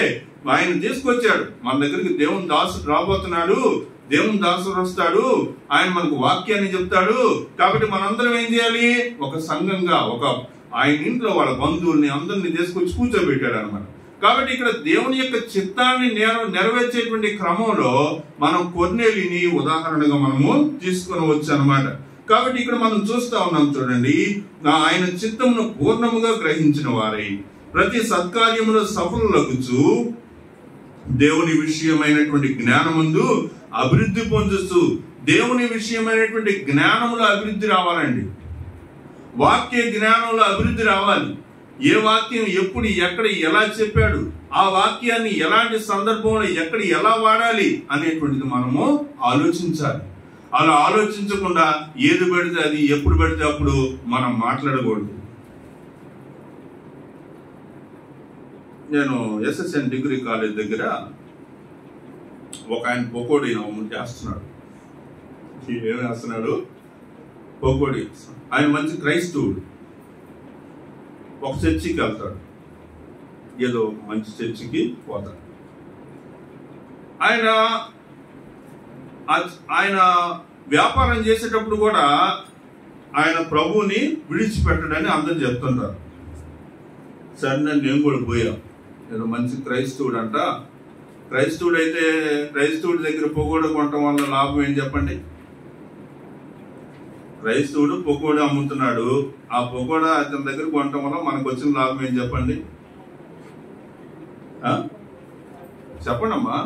ఆయన తీసుకొచ్చాడు. మన దగ్గరికి దేవుని దాసుడు రాబోతున్నాడు, దేవుని దాసుడు వస్తాడు, ఆయన మనకు వాక్యాన్ని చెప్తాడు. కాబట్టి మనందరం ఏం చేయాలి? ఒక సంఘంగా ఆయన ఇంట్లో వాళ్ళ బంధువుల్ని అందరినీ తీసుకొచ్చి కూర్చోబెట్టాడు అనమాట. కాబట్టి ఇక్కడ దేవుని యొక్క చిత్తాన్ని నెరవేర్చేటువంటి క్రమంలో మనం కొర్నేలిని ఉదాహరణగా మనము తీసుకొని వచ్చు అనమాట. కాబట్టి ఇక్కడ మనం చూస్తా ఉన్నాం, చూడండి, ఆయన చిత్తమును పూర్ణముగా గ్రహించిన వారై ప్రతి సత్కార్యములో సఫలులగుచు దేవుని విషయమైనటువంటి జ్ఞానమందు అభివృద్ధి పొందుతూ. దేవుని విషయమైనటువంటి జ్ఞానములో అభివృద్ధి రావాలండి. వాక్య జ్ఞానంలో అభివృద్ధి రావాలి. ఏ వాక్యం ఎప్పుడు ఎక్కడ ఎలా చెప్పాడు, ఆ వాక్యాన్ని ఎలాంటి సందర్భంలో ఎక్కడ ఎలా వాడాలి అనేటువంటిది మనము ఆలోచించాలి. అలా ఆలోచించకుండా ఏది పెడితే అది ఎప్పుడు పెడితే అప్పుడు మనం మాట్లాడకూడదు. నేను ఎస్ఎస్ఎన్ డిగ్రీ కాలేజ్ దగ్గర ఒక ఆయన పకోడీ చేస్తున్నాడు. ఏమి వేస్తున్నాడు? పకోడీ. ఆయన మంచి క్రైస్తవుడు. ఒక చర్చికి వెళ్తాడు, ఏదో మంచి చర్చికి పోతాడు. ఆయన వ్యాపారం చేసేటప్పుడు కూడా ఆయన ప్రభువుని విడిచిపెట్టడని అందరూ చెప్తుంటారు. సరే నేను కూడా పోయా. ఏదో మంచి క్రైస్తవుడు అంట. క్రైస్తవుడు అయితే క్రైస్తవుడి దగ్గర పొగోడ కొనటం వల్ల లాభం ఏం చెప్పండి? క్రైస్తవుడు పొగోడ అమ్ముతున్నాడు, ఆ పొగోడ అతని దగ్గర కొనటం వల్ల మనకు వచ్చిన లాభం ఏం చెప్పండి? చెప్పండి అమ్మా.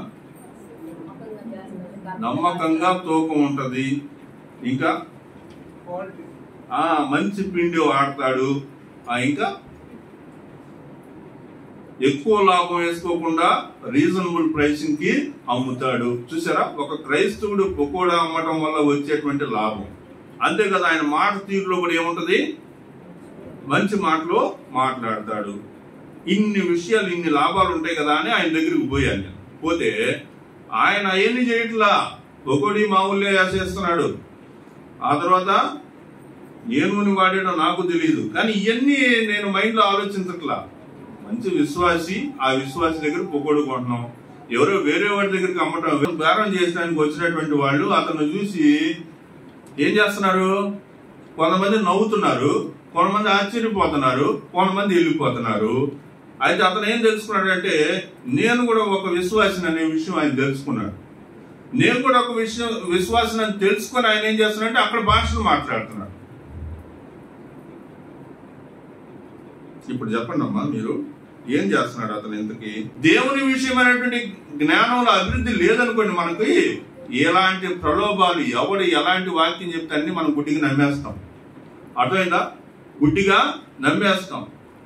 నమ్మకంగా తూకం ఉంటది, ఇంకా మంచి పిండి వాడతాడు, ఇంకా ఎక్కువ లాభం వేసుకోకుండా రీజనబుల్ ప్రైసింగ్ కి అమ్ముతాడు. చూసారా, ఒక క్రైస్తవుడు పకోడా అమ్మటం వల్ల వచ్చేటువంటి లాభం. అంతే కదా, ఆయన మాట తీరులో కూడా ఏముంటది? మంచి మాటలు మాట్లాడతాడు. ఇన్ని విషయాలు, ఇన్ని లాభాలు ఉంటాయి కదా అని ఆయన దగ్గరికి పోయాను నేను. పోతే ఆయన అవన్నీ చేయట్లా, పకోడీ మామూలుగా వేసేస్తున్నాడు. ఆ తర్వాత ఏ నూనె వాడాడో నాకు తెలియదు, కానీ ఇవన్నీ నేను మైండ్ లో ఆలోచించట్లా. మంచి విశ్వాసి, ఆ విశ్వాసి దగ్గర పకోడీ కొంటున్నాం. ఎవరో వేరే వాడి దగ్గరికి అమ్మటం, బేరం చేసడానికి వచ్చినటువంటి వాళ్ళు అతను చూసి ఏం చేస్తున్నారు? కొంతమంది నవ్వుతున్నారు, కొంతమంది ఆశ్చర్యపోతున్నారు, కొంతమంది వెళ్ళిపోతున్నారు. అయితే అతను ఏం తెలుసుకున్నాడంటే, నేను కూడా ఒక విశ్వాసిని అనే విషయం ఆయన తెలుసుకున్నాడు. నేను కూడా ఒక విశ్వాసిని అని తెలుసుకొని ఆయన ఏం చేస్తున్నాడంటే అక్కడ భాషను మాట్లాడుతున్నాడు. ఇప్పుడు చెప్పండి అమ్మా, మీరు ఏం చేస్తున్నాడు అతను? ఇంతకీ దేవుని విషయమైనటువంటి జ్ఞానంలో అభివృద్ధి లేదనుకోండి, మనకి ఎలాంటి ప్రలోభాలు, ఎవడు ఎలాంటి వాక్యం చెప్తే అన్ని మనం గుడ్డిగా నమ్మేస్తాం. అర్థమైందా? గుడ్డిగా నమ్మేస్తాం.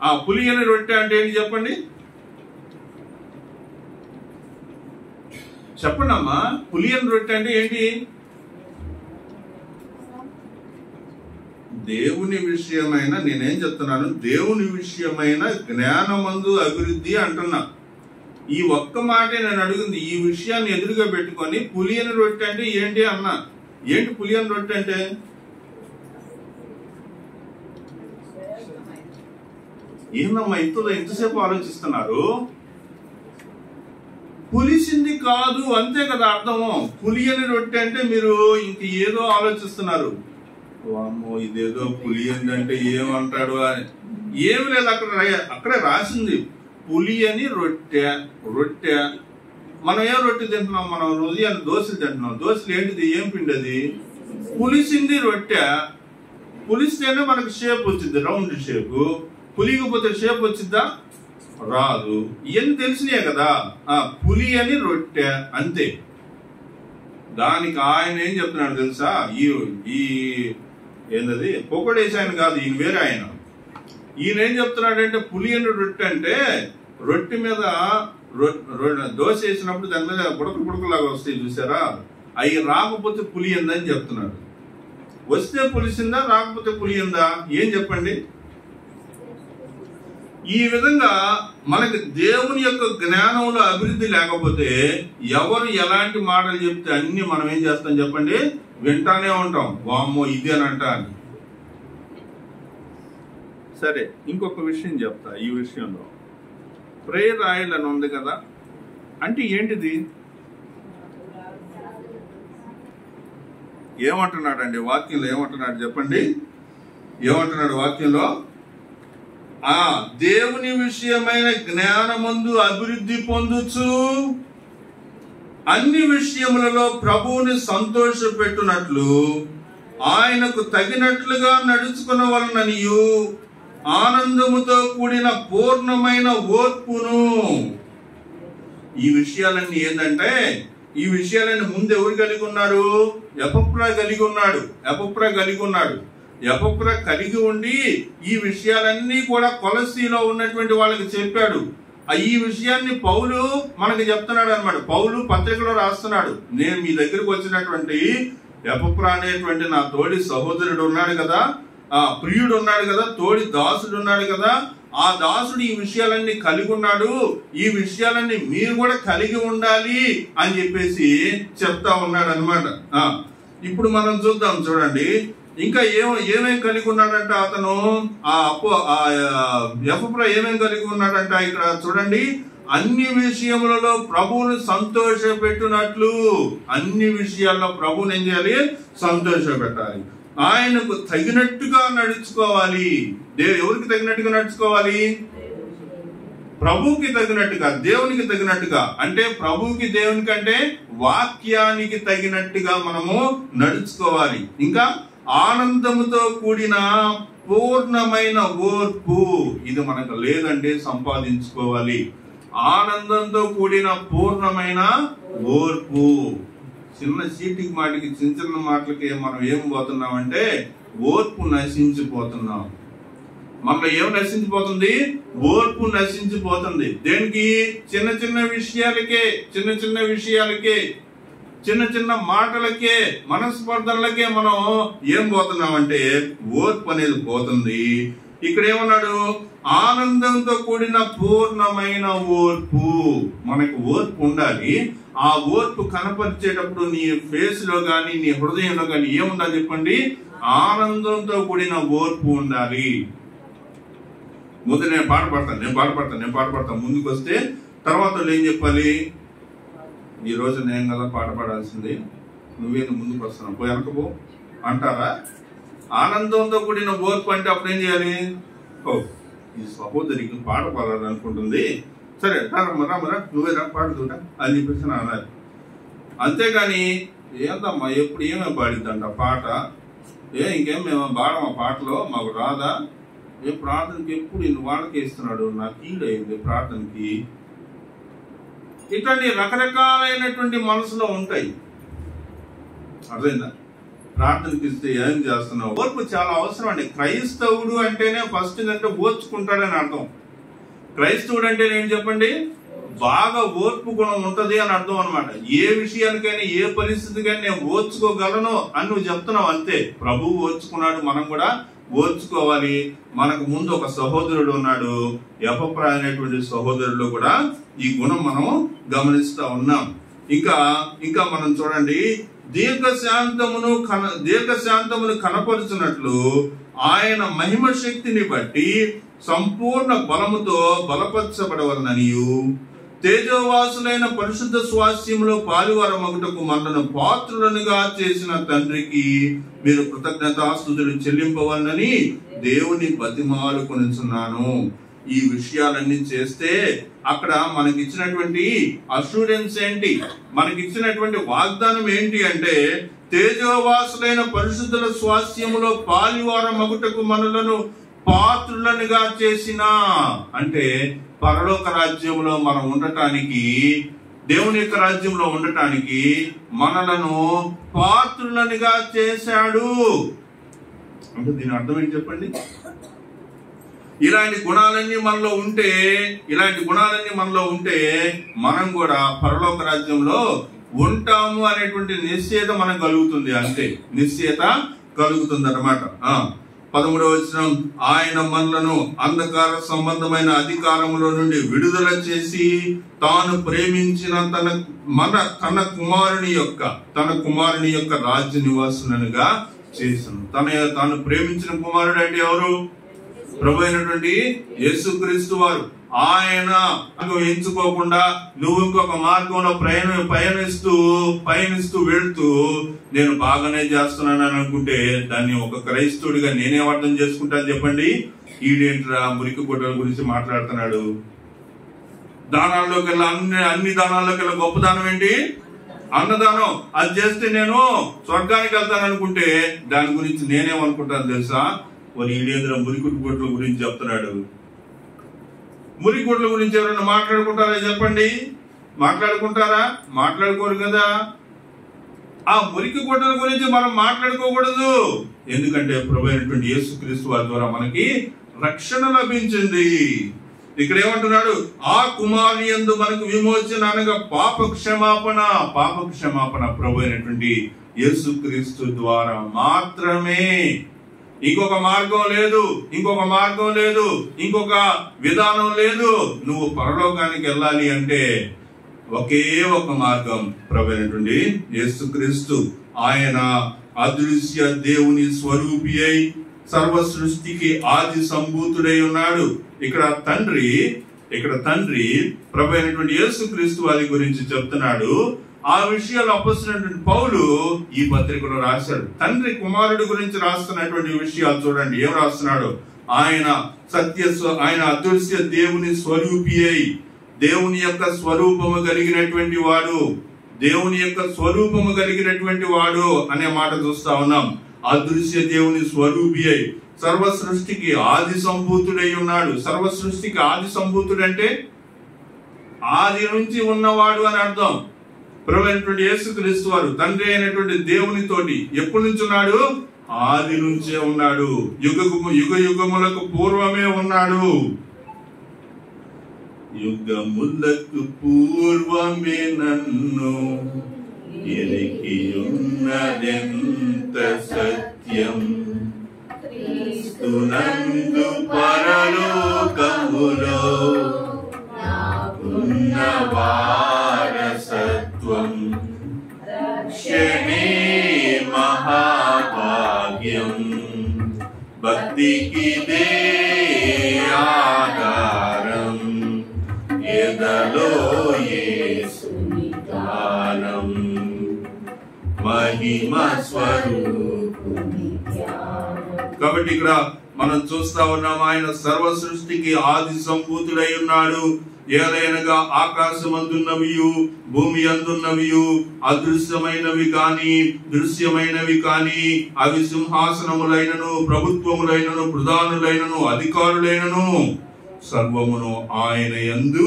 ఆ పులియని రొట్టె అంటే ఏంటి చెప్పండి? చెప్పండి అమ్మా, పులియని రొట్టె అంటే ఏంటి? దేవుని విషయమైన, నేనేం చెప్తున్నాను, దేవుని విషయమైన జ్ఞానమందు అభివృద్ధి అంటున్నా. ఈ ఒక్క మాటే నేను అడిగింది. ఈ విషయాన్ని ఎదురుగా పెట్టుకొని పులియని రొట్టె అంటే ఏంటి అన్నా. ఏంటి పులియని రొట్టె అంటే? ఏందమ్మా ఇంతసేపు ఆలోచిస్తున్నారు? పులిసింది కాదు, అంతే కదా అర్థము. పులియని రొట్టె అంటే మీరు ఇంక ఏదో ఆలోచిస్తున్నారు. వామ్మో, ఇదేదో పులియంది అంటే ఏమంటాడు అని. ఏమి లేదు, అక్కడే రాసింది పులియని రొట్టె. రొట్టె మనం ఏం రొట్టె తింటున్నాం? మనం ఉదయాన్ని దోశలు తింటున్నాం. దోశలు ఏంటిది? ఏం పిండి అది? పులిసింది రొట్టె. పులిస్తేనే మనకు షేప్ వచ్చింది, రౌండ్ షేప్. పులిగిపోతే షేప్ వచ్చిద్దా? రాదు. ఇవన్నీ తెలిసినాయి కదా. పులి అని రొట్టె అంతే. దానికి ఆయన ఏం చెప్తున్నాడు తెలుసా? ఈ ఏంటది పొగడేసి ఆయన కాదు, ఈయన వేరే ఆయన. ఈయన ఏం చెప్తున్నాడంటే, పులి అని రొట్టె అంటే రొట్టె మీద దోశ వేసినప్పుడు దాని మీద బుడకలాగా వస్తాయి చూసారా, అవి రాకపోతే పులియందని చెప్తున్నాడు. వస్తే పులిసిందా, రాకపోతే పులియందా? ఏం చెప్పండి? ఈ విధంగా మనకి దేవుని యొక్క జ్ఞానంలో అభివృద్ధి లేకపోతే ఎవరు ఎలాంటి మాటలు చెప్తే అన్ని మనం ఏం చేస్తాం చెప్పండి, వింటానే ఉంటాం. వామ్మో ఇదేనంట అని. సరే, ఇంకొక విషయం చెప్తా. ఈ విషయంలో ప్రేయర్ ఆయిల్ అని ఉంది కదా, అంటే ఏంటిది? ఏమంటున్నాడండి వాక్యంలో? ఏమంటున్నాడు చెప్పండి? ఏమంటున్నాడు వాక్యంలో? దేవుని విషయమైన జ్ఞానమందు అభివృద్ధి పొందుచు అన్ని విషయములలో ప్రభువుని సంతోషపెట్టునట్లు ఆయనకు తగినట్లుగా నడుచుకునవలననియు ఆనందముతో కూడిన పూర్ణమైన ఓర్పును. ఈ విషయాలన్నీ ఏంటంటే, ఈ విషయాలన్నీ ముందు ఎవరు కలిగి ఉన్నారు? ఎపఫ్రా కలిగి ఉన్నాడు. ఎపఫ్రా కలిగి ఉండి ఈ విషయాలన్నీ కూడా కొలస్సీలో ఉన్నటువంటి వాళ్ళకి చెప్పాడు. ఈ విషయాన్ని పౌలు మనకి చెప్తున్నాడు అనమాట. పౌలు పత్రికలో రాస్తున్నాడు, నేను మీ దగ్గరకు వచ్చినటువంటి ఎపఫ్రా అనేటువంటి నా తోడి సహోదరుడు ఉన్నాడు కదా, ప్రియుడు ఉన్నాడు కదా, తోడి దాసుడు ఉన్నాడు కదా, ఆ దాసుడు ఈ విషయాలన్నీ కలిగి ఉన్నాడు. ఈ విషయాలన్నీ మీరు కూడా కలిగి ఉండాలి అని చెప్పేసి చెప్తా ఉన్నాడు అనమాట. ఇప్పుడు మనం చూద్దాం. చూడండి, ఇంకా ఏమేం కలిగి ఉన్నాడంట అతను. ఎపఫ్రా ఏమేం కలిగి ఉన్నాడంట ఇక్కడ చూడండి. అన్ని విషయములలో ప్రభువును సంతోషపెట్టునట్లు, అన్ని విషయాల్లో ప్రభువుని ఏం చేయాలి? సంతోషపెట్టాలి. ఆయనకు తగినట్టుగా నడుచుకోవాలి. ఎవరికి తగినట్టుగా నడుచుకోవాలి? ప్రభువుకి తగినట్టుగా, దేవునికి తగినట్టుగా. అంటే ప్రభువుకి దేవునికి అంటే వాక్యానికి తగినట్టుగా మనము నడుచుకోవాలి. ఇంకా ఆనందముతో కూడిన పూర్ణమైన ఓర్పు, ఇది మనకు లేదంటే సంపాదించుకోవాలి. ఆనందంతో కూడిన పూర్ణమైన ఓర్పు. చిన్న చీటికి మాటికి, చిన్న చిన్న మాటలకి మనం ఏం పోతున్నామంటే ఓర్పు నశించిపోతున్నాం. మనలో ఏం నశించిపోతుంది? ఓర్పు నశించిపోతుంది. దేనికి? చిన్న చిన్న విషయాలకే, చిన్న చిన్న మాటలకే, మనస్పర్ధలకే మనం ఏం పోతున్నామంటే ఓర్పు అనేది పోతుంది. ఇక్కడ ఏమన్నాడు? ఆనందంతో కూడిన పూర్ణమైన ఓర్పు. మనకు ఓర్పు ఉండాలి. ఆ ఓర్పు కనపరిచేటప్పుడు నీ ఫేస్ లో గాని, నీ హృదయంలో గాని ఏముండాలి చెప్పండి? ఆనందంతో కూడిన ఓర్పు ఉండాలి. ముందు నేను పాట పాడతాను. ముందుకు వస్తే తర్వాత ఏం చెప్పాలి? ఈ రోజు నేను కదా పాట పాడాల్సింది, నువ్వేది ముందుకు వస్తున్నావు, పోయి వెనకపో అంటారా? ఆనందంతో కూడిన ఓర్పు అంటే అప్పుడు ఏం చేయాలి? ఈ సహోదరికి పాట పాడాలనుకుంటుంది, సరే రామరా నువ్వే రా పాడుతుంటా అని చెప్పేసి అన్నారు. అంతేగాని ఏందమ్మా ఎప్పుడు ఏమేమి పాడిద్దంట పాట, ఇంకేం మేము పాడమా పాటలో, మాకు రాదా? ప్రార్థనకి ఎప్పుడు ఇన్ని వాళ్ళకి ఇస్తున్నాడు, నాకు కీడైంది ప్రార్థనకి. ఇట్లాంటి రకరకాలైనటువంటి మనసులో ఉంటాయి. అర్థమైందా? ప్రార్థనకి ఇస్తే ఏం చేస్తున్నావు? ఓర్పు చాలా అవసరం అండి. క్రైస్తవుడు అంటేనే ఫస్ట్ అంటే ఓర్చుకుంటాడని అర్థం. క్రైస్తవుడు అంటే ఏం చెప్పండి? బాగా ఓర్పు గుణం ఉంటది అని అర్థం అనమాట. ఏ విషయానికైనా, ఏ పరిస్థితికైనా నేను ఓర్చుకోగలను అని నువ్వు చెప్తున్నావు అంతే. ప్రభువు ఓర్చుకున్నాడు, మనం కూడా ఓర్చుకోవాలి. మనకు ముందు ఒక సహోదరుడు ఉన్నాడు, ఎపఫ్రా అనేటువంటి సహోదరుడు కూడా ఈ గుణం మనం గమనిస్తా ఉన్నాం. ఇంకా మనం చూడండి, దీర్ఘశాంతమును కనపరుచున్నట్లు ఆయన మహిమ శక్తిని బట్టి సంపూర్ణ బలముతో బలపరచబడవలననియు తేజోవాసులైన పరిశుద్ధ స్వాస్యములో పాలువారమగుటకు మనలను పాత్రులనుగా చేసిన తండ్రికి మీరు కృతజ్ఞతాస్తుతులు చెల్లింపవలనని దేవుని బతిమాలుకొనుచున్నాను. ఈ విషయాలన్నీ చేస్తే అక్కడ మనకిచ్చినటువంటి అష్యూరెన్స్ ఏంటి? మనకిచ్చినటువంటి వాగ్దానం ఏంటి అంటే, తేజోవాసులైన పరిశుద్ధుల స్వాస్యములో పాలువారమగుటకు మనలను పాత్రులనుగా చేసిన, అంటే పరలోక రాజ్యంలో మనం ఉండటానికి, దేవుని యొక్క రాజ్యంలో ఉండటానికి మనలను పాత్రులనుగా చేశాడు. అంటే దీని అర్థం ఏంటి చెప్పండి? ఇలాంటి గుణాలన్నీ మనలో ఉంటే మనం కూడా పరలోక రాజ్యంలో ఉంటాము అనేటువంటి నిశ్చయత మనకు కలుగుతుంది. అంతే, నిశ్చయత కలుగుతుంది అన్నమాట. 13వ వచనం, ఆయన మనలను అంధకార సంబంధమైన అధికారములో నుండి విడుదల చేసి తాను ప్రేమించిన తన కుమారుని యొక్క రాజ్య నివాసులనుగా చేసను. తాను ప్రేమించిన కుమారుడు అంటే ఎవరు? ప్రభు అయినటువంటి యేసుక్రీస్తు వారు. ఆయన ఎంచుకోకుండా నువ్వు ఇంకొక మార్గంలో పయనిస్తూ వెళ్తూ నేను బాగానే చేస్తున్నాను అనుకుంటే దాన్ని ఒక క్రైస్తవుడిగా నేనే అర్థం చేసుకుంటాను చెప్పండి. ఈడేంట్రా మురికి గుడ్డల గురించి మాట్లాడుతున్నాడు. దానాల్లోకి అన్ని దానాల్లోకి గొప్ప దానం ఏంటి? అన్నదానం. అది చేస్తే నేను స్వర్గానికి వెళ్తాను అనుకుంటే దాని గురించి నేనేమనుకుంటాను తెలుసా? మరి ఈడేంద్ర మురికి గుడ్ల గురించి చెప్తున్నాడు. మురికి గుడ్ల గురించి ఎవరైనా మాట్లాడుకుంటారా చెప్పండి? మాట్లాడుకుంటారా? మాట్లాడుకోరు కదా. ఆ మురికి గుడ్డల గురించి మనం మాట్లాడుకోకూడదు. ఎందుకంటే ప్రభు అయినటువంటి యేసుక్రీస్తు వారి ద్వారా మనకి రక్షణ లభించింది. ఇక్కడ ఏమంటున్నాడు? ఆ కుమారుని యందు మనకు విమోచన అనగా పాప క్షమాపణ ప్రభు అయినటువంటి యేసుక్రీస్తు ద్వారా మాత్రమే. ఇంకొక మార్గం లేదు, ఇంకొక విధానం లేదు. నువ్వు పరలోకానికి వెళ్ళాలి అంటే ఒకే ఒక మార్గం, ప్రభు అయినటువంటి యేసుక్రీస్తు. ఆయన అదృశ్య దేవుని స్వరూపి అయి సర్వ సృష్టికి ఆది సంభూతుడై ఉన్నాడు. ఇక్కడ తండ్రి ప్రభు అయినటువంటి యేసుక్రీస్తు వారి గురించి చెప్తున్నాడు. ఆ విషయాలు అపోస్తలుడైనటువంటి పౌలు ఈ పత్రికలో రాశాడు. తండ్రి కుమారుడి గురించి రాస్తున్నటువంటి విషయాలు చూడండి. ఏం రాస్తున్నాడు? ఆయన అదృశ్య దేవుని స్వరూపి అయి దేవుని యొక్క స్వరూపము కలిగినటువంటి వాడు అనే మాట చూస్తా ఉన్నాం. అదృశ్య దేవుని స్వరూపి అయి సర్వ సృష్టికి ఆది సంభూతుడై ఉన్నాడు. సర్వ సృష్టికి ఆది సంభూతుడు అంటే ఆది నుంచి ఉన్నవాడు అని అర్థం. ప్రభు అయినటువంటి యేసుక్రీస్తు వారు తండ్రి అయినటువంటి దేవునితోటి ఎప్పటి నుంచి ఉన్నాడు? ఆది నుంచే ఉన్నాడు. యుగములకు పూర్వమే ఉన్నాడు. యుగములకు పూర్వమే నన్ను ఎరిగి ఉన్నదెంత సత్యం, క్రీస్తునందు పరలోకములో నాకున్న వారసత్వం, రక్షణే మహాభాగ్యం, భక్తికి దే ఆధారం, ఎదలో యేసుని గానం, మహిమ స్వరూపుని ధ్యానం. కాబట్టి ఇక్కడ మనం చూస్తా ఉన్నాం, ఆయన సర్వ సృష్టికి ఆది సంభూతుడై ఉన్నాడు. ఏలైనగా ఆకాశమందున్నవియు భూమి అందున్నవియు అదృశ్యమైనవి కాని దృశ్యమైనవి కాని అవి సింహాసనములైనను ప్రభుత్వములైనను ప్రధానులైనను అధికారులైనను సర్వమును ఆయన యందు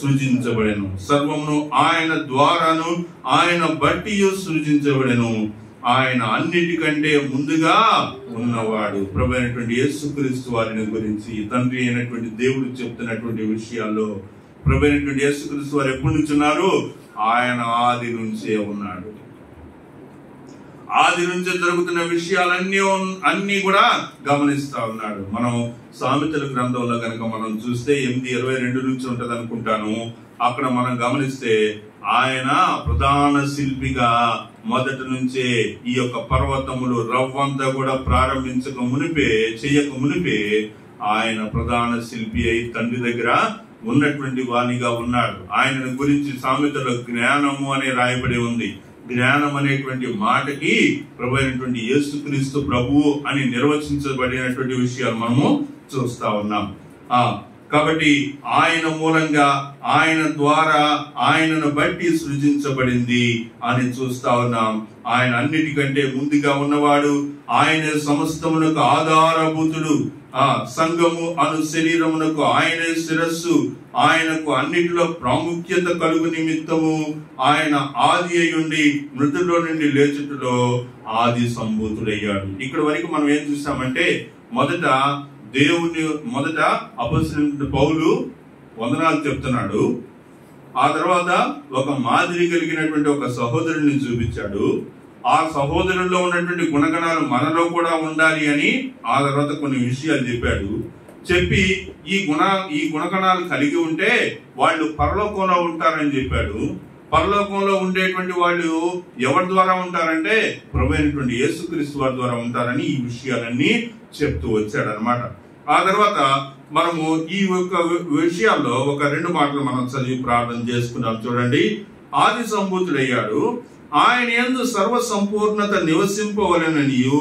సృజించబడెను. సర్వమును ఆయన ద్వారాను ఆయన బట్టి సృజించబడెను. ఆయన అన్నిటికంటే ముందుగా ఉన్నవాడు. ప్రభు అయినటువంటి యేసుక్రీస్తు వారిని గురించి తండ్రి అయినటువంటి దేవుడు చెప్తున్నటువంటి విషయాల్లో ప్రభు అయినటువంటి యేసుక్రీస్తు వారు ఎప్పటి నుంచి ఉన్నారు? ఆయన ఆది నుంచే ఉన్నాడు. ఆది నుంచి జరుగుతున్న విషయాలన్నీ కూడా గమనిస్తా ఉన్నాడు. మనం సామెతల గ్రంథంలో కనుక మనం చూస్తే 8:22 నుంచి ఉంటది అనుకుంటాను. అక్కడ మనం గమనిస్తే ఆయన ప్రధాన శిల్పిగా మొదటి నుంచే ఈ యొక్క పర్వతములు రవ్వంతా కూడా చేయక మునిపే ఆయన ప్రధాన శిల్పి అయి తండ్రి దగ్గర ఉన్నటువంటి వానిగా ఉన్నాడు. ఆయన గురించి సామెతలో జ్ఞానము అనే రాయబడి ఉంది. జ్ఞానం అనేటువంటి మాటకి ప్రభు అయినటువంటి యేసుక్రీస్తు ప్రభువు అని నిర్వచించబడినటువంటి విషయాలు మనము చూస్తా ఉన్నాం. కాబట్టి ఆయన మూలంగా ఆయన ద్వారా ఆయనను బట్టి సృజించబడింది అని చూస్తా ఉన్నాం. ఆయన అన్నిటికంటే ముందుగా ఉన్నవాడు. ఆయన సమస్తమునకు ఆధారభూతుడు. సంఘము అను శరీరమునకు ఆయనే శిరస్సు. ఆయనకు అన్నిటిలో ప్రాముఖ్యత కలుగు నిమిత్తము ఆయన ఆది అయ్యుండి మృతుల్లో నుండి లేచుటలో ఆది సంభూతుడయ్యాడు. ఇక్కడ వరకు మనం ఏం చూసామంటే మొదట అపోస్తలుడైన పౌలు వందనాలు చెప్తున్నాడు. ఆ తర్వాత ఒక మాదిరి కలిగినటువంటి ఒక సహోదరుని చూపించాడు. ఆ సహోదరుల్లో ఉన్నటువంటి గుణగణాలు మనలో కూడా ఉండాలి అని ఆ తర్వాత కొన్ని విషయాలు చెప్పాడు. చెప్పి ఈ గుణగణాలు కలిగి ఉంటే వాళ్ళు పరలోకంలో ఉంటారని చెప్పాడు. పరలోకంలో ఉండేటువంటి వాళ్ళు ఎవరి ద్వారా ఉంటారంటే ప్రభు అయినటువంటి యేసుక్రీస్తు వారి ద్వారా ఉంటారని ఈ విషయాలన్నీ చెప్తూ వచ్చాడు అనమాట. ఆ తర్వాత మనము ఈ యొక్క విషయాల్లో ఒక 2 మాటలు మనం చదివి ప్రార్థన చేసుకున్నాం. చూడండి, ఆది సంభూతుడయ్యాడు, ఆయన యందు సర్వ సంపూర్ణత నివసింపవలెననియు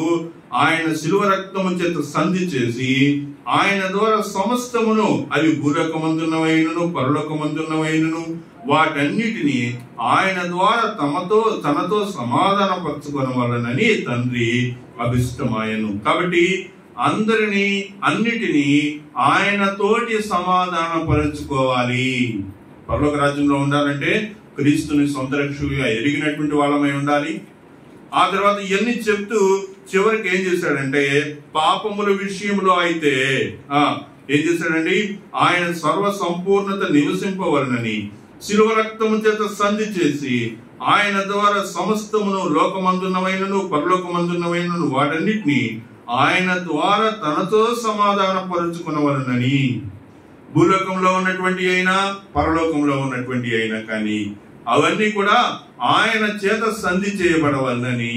ఆయన శిలువ రక్తము చేత సంధి చేసి ఆయన ద్వారా సమస్తమును, అవి భూలోకమందున్నవైనను పరలోకమందున్నవైనను, వాటన్నిటిని ఆయన ద్వారా తనతో సమాధానపరచుకొనవలెనని తండ్రి అభిష్టమాయను. కాబట్టి అన్నిటినీ ఆయనతోటి సమాధానపరచుకోవాలి. పరలోక రాజ్యంలో ఉండాలంటే క్రీస్తుని సొంత రక్షకుడిగా ఎరిగినటువంటి వాళ్ళమై ఉండాలి. ఆ తర్వాత ఇవన్నీ చెప్తూ చివరికి ఏం చేశాడంటే, పాపముల విషయంలో అయితే ఏం చేశాడండి, ఆయన సర్వ సంపూర్ణత నివసింపవలనని శిలువ రక్తము చేత సంధి చేసి ఆయన ద్వారా సమస్తమును, లోకమందున్నవైనను పరలోకమందున్నవైనను, వాటన్నిటిని ఆయన ద్వారా తనతో సమాధానపరుచుకునవలనని, భూలోకంలో ఉన్నటువంటి అయినా పరలోకంలో ఉన్నటువంటి అయినా కానీ అవన్నీ కూడా ఆయన చేత సంధి చేయబడవలనని,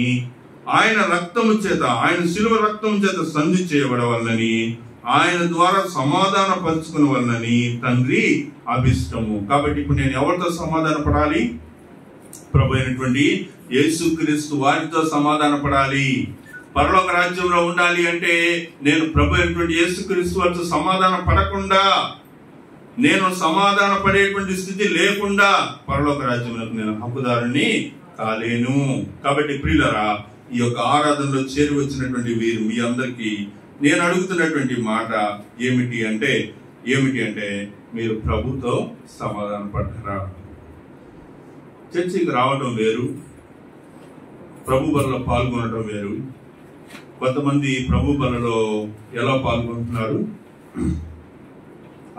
ఆయన రక్తము చేత, ఆయన శిలువ రక్తము చేత సంధి చేయబడవలనని, ఆయన ద్వారా సమాధాన పరుచుకునవలనని తండ్రి అభిష్టము. కాబట్టి ఇప్పుడు నేను ఎవరితో సమాధాన పడాలి? ప్రభు అయినటువంటి యేసుక్రీస్తు వారితో సమాధాన పడాలి. పరలోక రాజ్యంలో ఉండాలి అంటే నేను ప్రభు అయినటువంటి యేసుక్రీస్తు వారితో సమాధాన పడకుండా, నేను సమాధాన పడేటువంటి స్థితి లేకుండా పరలోక రాజ్యంలో నేను హక్కుదారుని కాలేను. కాబట్టి ప్రియులరా, ఈ యొక్క ఆరాధనలో చేరి వచ్చినటువంటి వీరు మీ అందరికీ నేను అడుగుతున్నటువంటి మాట ఏమిటి అంటే మీరు ప్రభుతో సమాధాన పడ్డారా? చర్చికి రావడం వేరు, ప్రభు బలలో పాల్గొనడం వేరు. కొంతమంది ప్రభు బలలో ఎలా పాల్గొంటున్నారు?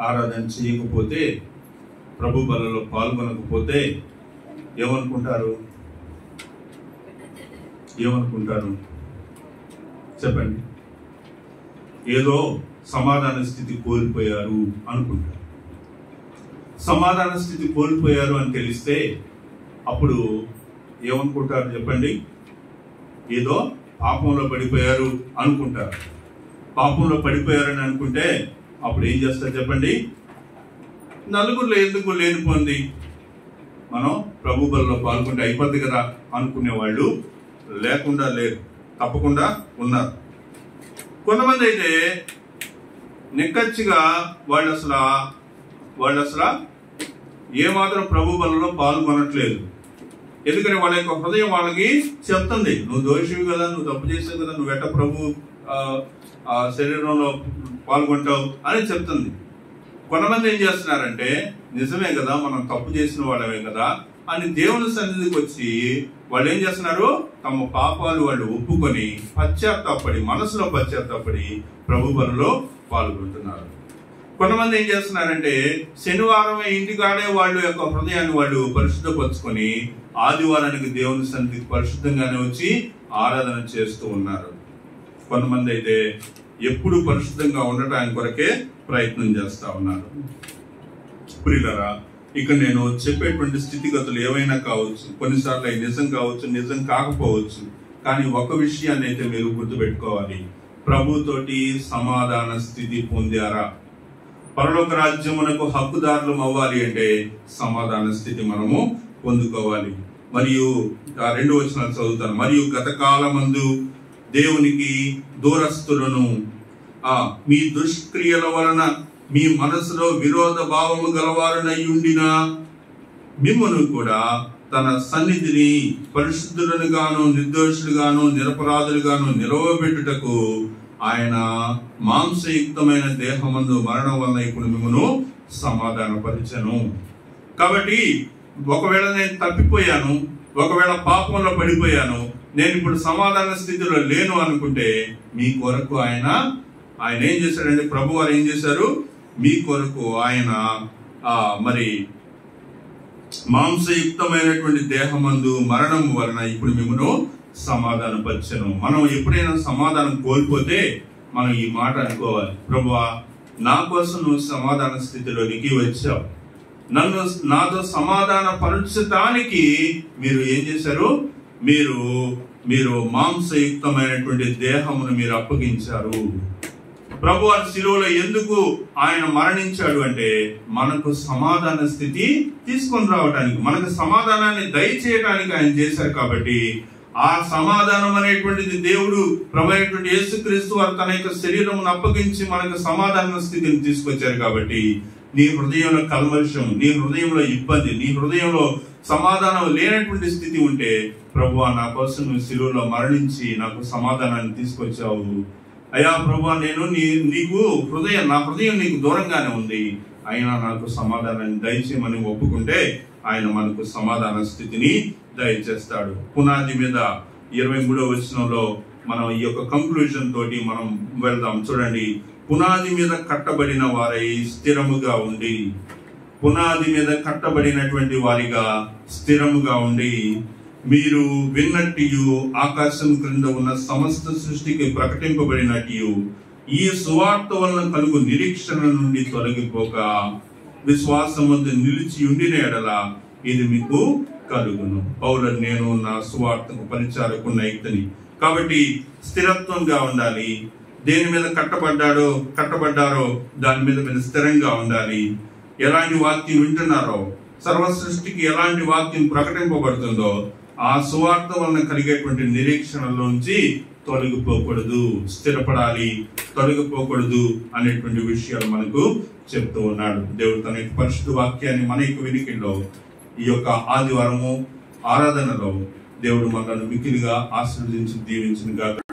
ఆరాధన చేయకపోతే, ప్రభు బలలో పాల్గొనకపోతే ఏమనుకుంటారు చెప్పండి? ఏదో సమాధాన స్థితి కోల్పోయారు అనుకుంటారు. సమాధాన స్థితి కోల్పోయారు అని తెలిస్తే అప్పుడు ఏమనుకుంటారు చెప్పండి? ఏదో పాపంలో పడిపోయారు అనుకుంటారు. పాపంలో పడిపోయారని అనుకుంటే అప్పుడు ఏం చేస్తారు చెప్పండి? నలుగురిలో ఎందుకు లేనిపోంది, మనం ప్రభు బలలో పాల్గొంటే అయిపోద్ది కదా అనుకునే వాళ్ళు లేకుండా లేరు, తప్పకుండా ఉన్నారు. కొంతమంది అయితే నిక్కచ్చిగా వాళ్ళు అసలు ఏమాత్రం ప్రభు బలలో పాల్గొనట్లేదు. ఎందుకంటే వాళ్ళ యొక్క హృదయం వాళ్ళకి చెప్తుంది, నువ్వు దోషివి కదా, నువ్వు తప్పు చేసావు కదా, నువ్వు ఎట్ట ప్రభు శరీరంలో పాల్గొంటావు అని చెప్తుంది. కొంతమంది ఏం చేస్తున్నారంటే, నిజమే కదా, మనం తప్పు చేసిన వాళ్ళమే కదా అని దేవుని సన్నిధికి వచ్చి వాళ్ళు ఏం చేస్తున్నారు? తమ పాపాలు వాళ్ళు ఒప్పుకొని పశ్చాత్తాపడి, మనసులో పశ్చాత్తాపడి ప్రభు బలలో పాల్గొంటున్నారు. కొంతమంది ఏం చేస్తున్నారంటే, శనివారం ఇంటికాడే వాళ్ళు యొక్క హృదయాన్ని వాళ్ళు పరిశుద్ధపరుచుకొని ఆదివారానికి దేవుని సన్నిధికి పరిశుద్ధంగానే వచ్చి ఆరాధన చేస్తూ ఉన్నారు. కొంతమంది అయితే ఎప్పుడు పరిశుద్ధంగా ఉండటానికి కొరకే ప్రయత్నం చేస్తా ఉన్నారు. ప్రియులారా, ఇక నేను చెప్పేటువంటి స్థితిగతులు ఏవైనా కావచ్చు, కొన్నిసార్లు అవి నిజం కావచ్చు, నిజం కాకపోవచ్చు. కానీ ఒక విషయాన్ని అయితే మీరు గుర్తుపెట్టుకోవాలి, ప్రభుతోటి సమాధాన స్థితి పొందారా? పరలోక రాజ్యమునకు హక్కుదారులు అవ్వాలి అంటే సమాధాన స్థితి మనము పొందుకోవాలి. మరియు 2 వచనాలు చదువుతాను. మరియు గత కాలమందు దేవునికి దూరస్తులను మీ దుష్క్రియల వలన మీ మనసులో విరోధ భావము గలవారనై ఉండిన మిమ్మును కూడా తన సన్నిధిని పరిశుద్ధులను గాను, నిర్దోషులుగాను, నిరపరాధులుగాను నిలవబెట్టుటకు ఆయన మాంసయుక్తమైన దేహమందు మరణం వలన ఇప్పుడు మిమ్మును సమాధానపరిచెను. కాబట్టి ఒకవేళ నేను తప్పిపోయాను, ఒకవేళ పాపంలో పడిపోయాను, నేను ఇప్పుడు సమాధాన స్థితిలో లేను అనుకుంటే మీ కొరకు ఆయన ఏం చేశాడంటే, ప్రభు వారు ఏం చేశారు? మీ కొరకు ఆయన మరి మాంసయుక్తమైనటువంటి దేహమందు మరణం వలన ఇప్పుడు మిమ్మను సమాధానపరచెను. మనం ఎప్పుడైనా సమాధానం కోల్పోతే మనం ఈ మాట అనుకోవాలి, ప్రభువా నా కోసం నువ్వు సమాధాన స్థితిలోనికి వచ్చావు, నాతో సమాధాన పరచటానికి మీరు ఏం చేశారు, మీరు మాంసయుక్తమైనటువంటి దేహమును మీరు అప్పగించారు. ప్రభువు శిలువలో ఎందుకు ఆయన మరణించాడు అంటే మనకు సమాధాన స్థితి తీసుకొని రావడానికి, మనకు సమాధానాన్ని దయచేయడానికి ఆయన చేశారు. కాబట్టి ఆ సమాధానం అనేటువంటిది దేవుడు ప్రభు అయినటువంటి యేసుక్రీస్తు వారు తన యొక్క శరీరమును అప్పగించి మనకు సమాధాన స్థితిని తీసుకొచ్చారు. కాబట్టి నీ హృదయంలో కల్మషం, నీ హృదయంలో ఇబ్బంది, నీ హృదయంలో సమాధానం లేనటువంటి స్థితి ఉంటే, ప్రభువా నా కోసం నువ్వు శిలువలో మరణించి నాకు సమాధానాన్ని తీసుకొచ్చావు. అయ్యా ప్రభువా నేను నా హృదయం నీకు దూరంగానే ఉంది, అయినా నాకు సమాధానాన్ని దయచేయమని ఒప్పుకుంటే ఆయన మనకు సమాధాన స్థితిని దయచేస్తాడు. పునాది మీద 23వ వచనంలో మనం ఈ యొక్క కంక్లూజన్ తోటి మనం వెళ్దాం. చూడండి, పునాది మీద కట్టబడిన వారై స్థిరముగా ఉండి, పునాది మీద కట్టబడినటువంటి వారిగా స్థిరముగా ఉండి, మీరు విన్నట్టు ఆకాశం క్రింద ఉన్న సమస్త సృష్టికి ప్రకటింపబడినట్టు ఈ సువార్త వలన కలుగు నిరీక్షణ నుండి తొలగిపోక విశ్వాసమందు నిలిచి ఉండిన ఎడల ఇది మీకు కలుగును. పౌలను నేను నా సువార్తకు పరిచారకున్న వ్యక్తిని. కాబట్టి స్థిరత్వంగా ఉండాలి. దేని మీద కట్టబడ్డారో దాని మీద మీరు స్థిరంగా ఉండాలి. ఎలాంటి వాక్యం వింటున్నారో, సర్వ సృష్టికి ఎలాంటి వాక్యం ప్రకటింపబడుతుందో ఆ సువార్త వలన కలిగేటువంటి నిరీక్షణలోంచి తొలగిపోకూడదు, స్థిరపడాలి, తొలగిపోకూడదు అనేటువంటి విషయాలు మనకు చెప్తూ ఉన్నాడు. దేవుడు తన యొక్క పరిశుద్ధ వాక్యాన్ని మన యొక్క వినికిడిలో ఈ యొక్క ఆదివారము ఆరాధనలో దేవుడు మనల్ని మిక్కిలిగా ఆశీర్వదించి దీవించిన గాక.